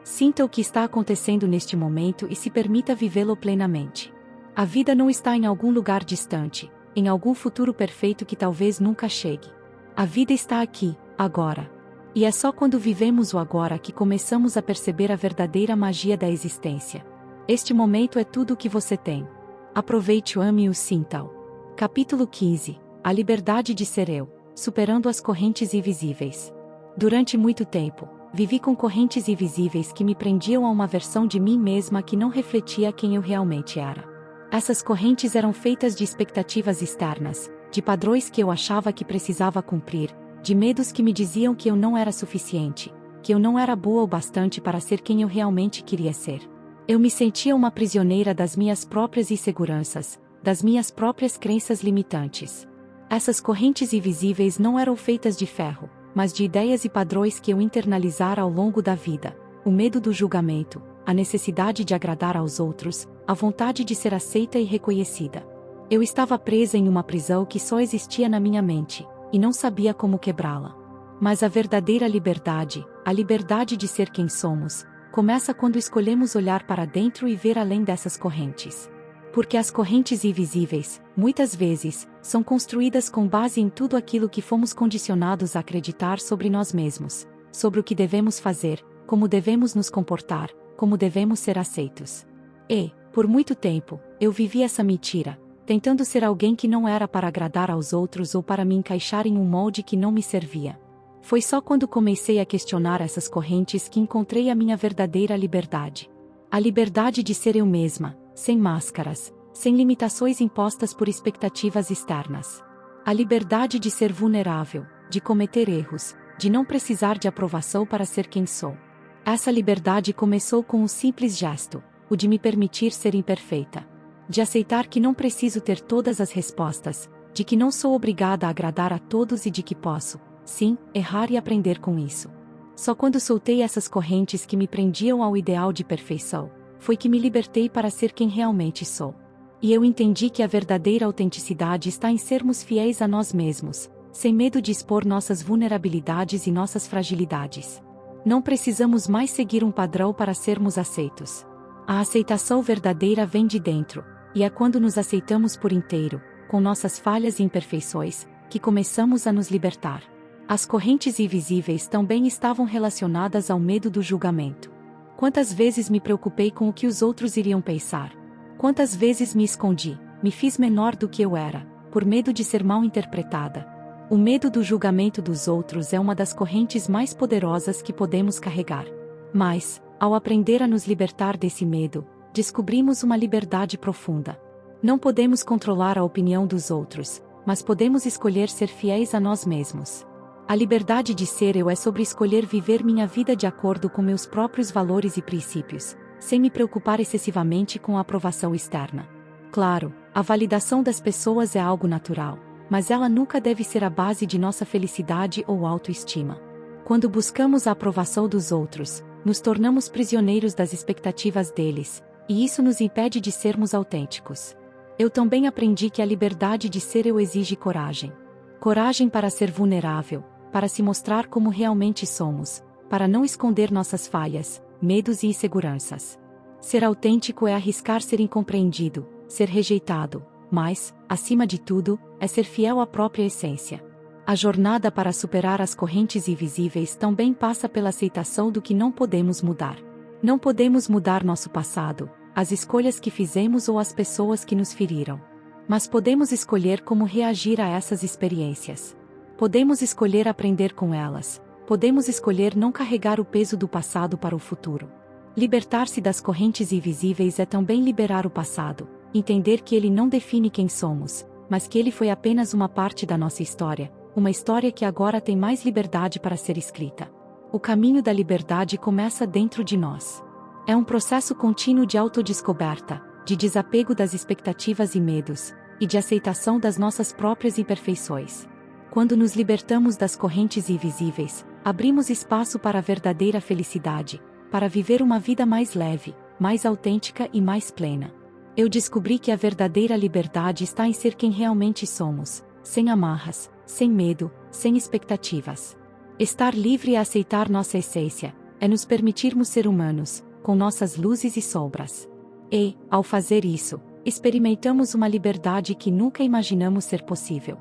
Sinta o que está acontecendo neste momento e se permita vivê-lo plenamente. A vida não está em algum lugar distante, em algum futuro perfeito que talvez nunca chegue. A vida está aqui, agora. E é só quando vivemos o agora que começamos a perceber a verdadeira magia da existência. Este momento é tudo o que você tem. Aproveite-o, ame e o sinta-o. Capítulo 15 – A liberdade de ser eu, superando as correntes invisíveis. Durante muito tempo, Vivi com correntes invisíveis que me prendiam a uma versão de mim mesma que não refletia quem eu realmente era. Essas correntes eram feitas de expectativas externas, de padrões que eu achava que precisava cumprir, de medos que me diziam que eu não era suficiente, que eu não era boa o bastante para ser quem eu realmente queria ser. Eu me sentia uma prisioneira das minhas próprias inseguranças, das minhas próprias crenças limitantes. Essas correntes invisíveis não eram feitas de ferro, mas de ideias e padrões que eu internalizara ao longo da vida: o medo do julgamento, a necessidade de agradar aos outros, a vontade de ser aceita e reconhecida. Eu estava presa em uma prisão que só existia na minha mente, e não sabia como quebrá-la. Mas a verdadeira liberdade, a liberdade de ser quem somos, começa quando escolhemos olhar para dentro e ver além dessas correntes. Porque as correntes invisíveis, muitas vezes, são construídas com base em tudo aquilo que fomos condicionados a acreditar sobre nós mesmos, sobre o que devemos fazer, como devemos nos comportar, como devemos ser aceitos. E, por muito tempo, eu vivi essa mentira, tentando ser alguém que não era para agradar aos outros ou para me encaixar em um molde que não me servia. Foi só quando comecei a questionar essas correntes que encontrei a minha verdadeira liberdade. A liberdade de ser eu mesma, sem máscaras, sem limitações impostas por expectativas externas. A liberdade de ser vulnerável, de cometer erros, de não precisar de aprovação para ser quem sou. Essa liberdade começou com um simples gesto, o de me permitir ser imperfeita. De aceitar que não preciso ter todas as respostas, de que não sou obrigada a agradar a todos e de que posso, sim, errar e aprender com isso. Só quando soltei essas correntes que me prendiam ao ideal de perfeição, foi que me libertei para ser quem realmente sou. E eu entendi que a verdadeira autenticidade está em sermos fiéis a nós mesmos, sem medo de expor nossas vulnerabilidades e nossas fragilidades. Não precisamos mais seguir um padrão para sermos aceitos. A aceitação verdadeira vem de dentro, e é quando nos aceitamos por inteiro, com nossas falhas e imperfeições, que começamos a nos libertar. As correntes invisíveis também estavam relacionadas ao medo do julgamento. Quantas vezes me preocupei com o que os outros iriam pensar? Quantas vezes me escondi, me fiz menor do que eu era, por medo de ser mal interpretada? O medo do julgamento dos outros é uma das correntes mais poderosas que podemos carregar. Mas, ao aprender a nos libertar desse medo, descobrimos uma liberdade profunda. Não podemos controlar a opinião dos outros, mas podemos escolher ser fiéis a nós mesmos. A liberdade de ser eu é sobre escolher viver minha vida de acordo com meus próprios valores e princípios, sem me preocupar excessivamente com a aprovação externa. Claro, a validação das pessoas é algo natural, mas ela nunca deve ser a base de nossa felicidade ou autoestima. Quando buscamos a aprovação dos outros, nos tornamos prisioneiros das expectativas deles, e isso nos impede de sermos autênticos. Eu também aprendi que a liberdade de ser eu exige coragem. Coragem para ser vulnerável, para se mostrar como realmente somos, para não esconder nossas falhas, medos e inseguranças. Ser autêntico é arriscar ser incompreendido, ser rejeitado, mas, acima de tudo, é ser fiel à própria essência. A jornada para superar as correntes invisíveis também passa pela aceitação do que não podemos mudar. Não podemos mudar nosso passado, as escolhas que fizemos ou as pessoas que nos feriram. Mas podemos escolher como reagir a essas experiências. Podemos escolher aprender com elas. Podemos escolher não carregar o peso do passado para o futuro. Libertar-se das correntes invisíveis é também liberar o passado, entender que ele não define quem somos, mas que ele foi apenas uma parte da nossa história, uma história que agora tem mais liberdade para ser escrita. O caminho da liberdade começa dentro de nós. É um processo contínuo de autodescoberta, de desapego das expectativas e medos, e de aceitação das nossas próprias imperfeições. Quando nos libertamos das correntes invisíveis, abrimos espaço para a verdadeira felicidade, para viver uma vida mais leve, mais autêntica e mais plena. Eu descobri que a verdadeira liberdade está em ser quem realmente somos, sem amarras, sem medo, sem expectativas. Estar livre é aceitar nossa essência, é nos permitirmos ser humanos, com nossas luzes e sombras. E, ao fazer isso, experimentamos uma liberdade que nunca imaginamos ser possível.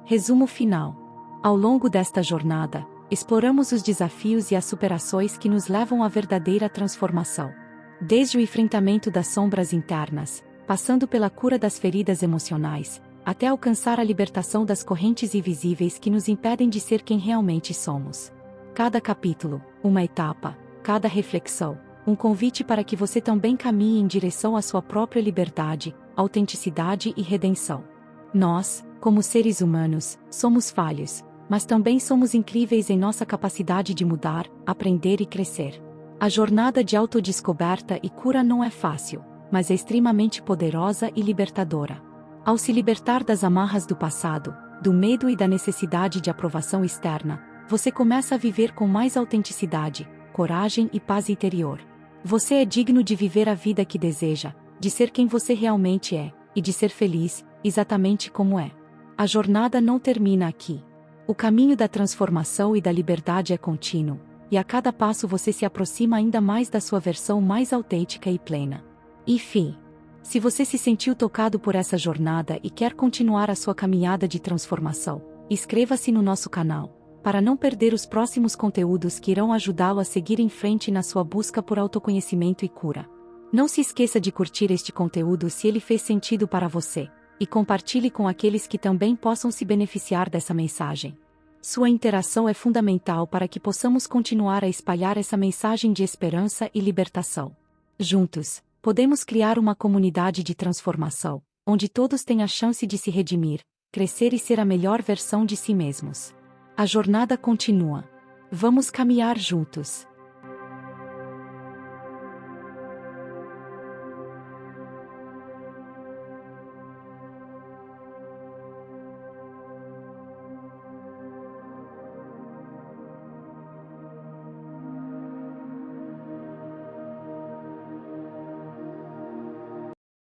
Resumo final. Ao longo desta jornada, exploramos os desafios e as superações que nos levam à verdadeira transformação. Desde o enfrentamento das sombras internas, passando pela cura das feridas emocionais, até alcançar a libertação das correntes invisíveis que nos impedem de ser quem realmente somos. Cada capítulo, uma etapa, cada reflexão, um convite para que você também caminhe em direção à sua própria liberdade, autenticidade e redenção. Nós, como seres humanos, somos falhos, mas também somos incríveis em nossa capacidade de mudar, aprender e crescer. A jornada de autodescoberta e cura não é fácil, mas é extremamente poderosa e libertadora. Ao se libertar das amarras do passado, do medo e da necessidade de aprovação externa, você começa a viver com mais autenticidade, coragem e paz interior. Você é digno de viver a vida que deseja, de ser quem você realmente é, e de ser feliz, exatamente como é. A jornada não termina aqui. O caminho da transformação e da liberdade é contínuo, e a cada passo você se aproxima ainda mais da sua versão mais autêntica e plena. Enfim, se você se sentiu tocado por essa jornada e quer continuar a sua caminhada de transformação, inscreva-se no nosso canal, para não perder os próximos conteúdos que irão ajudá-lo a seguir em frente na sua busca por autoconhecimento e cura. Não se esqueça de curtir este conteúdo se ele fez sentido para você, e compartilhe com aqueles que também possam se beneficiar dessa mensagem. Sua interação é fundamental para que possamos continuar a espalhar essa mensagem de esperança e libertação. Juntos, podemos criar uma comunidade de transformação, onde todos têm a chance de se redimir, crescer e ser a melhor versão de si mesmos. A jornada continua. Vamos caminhar juntos.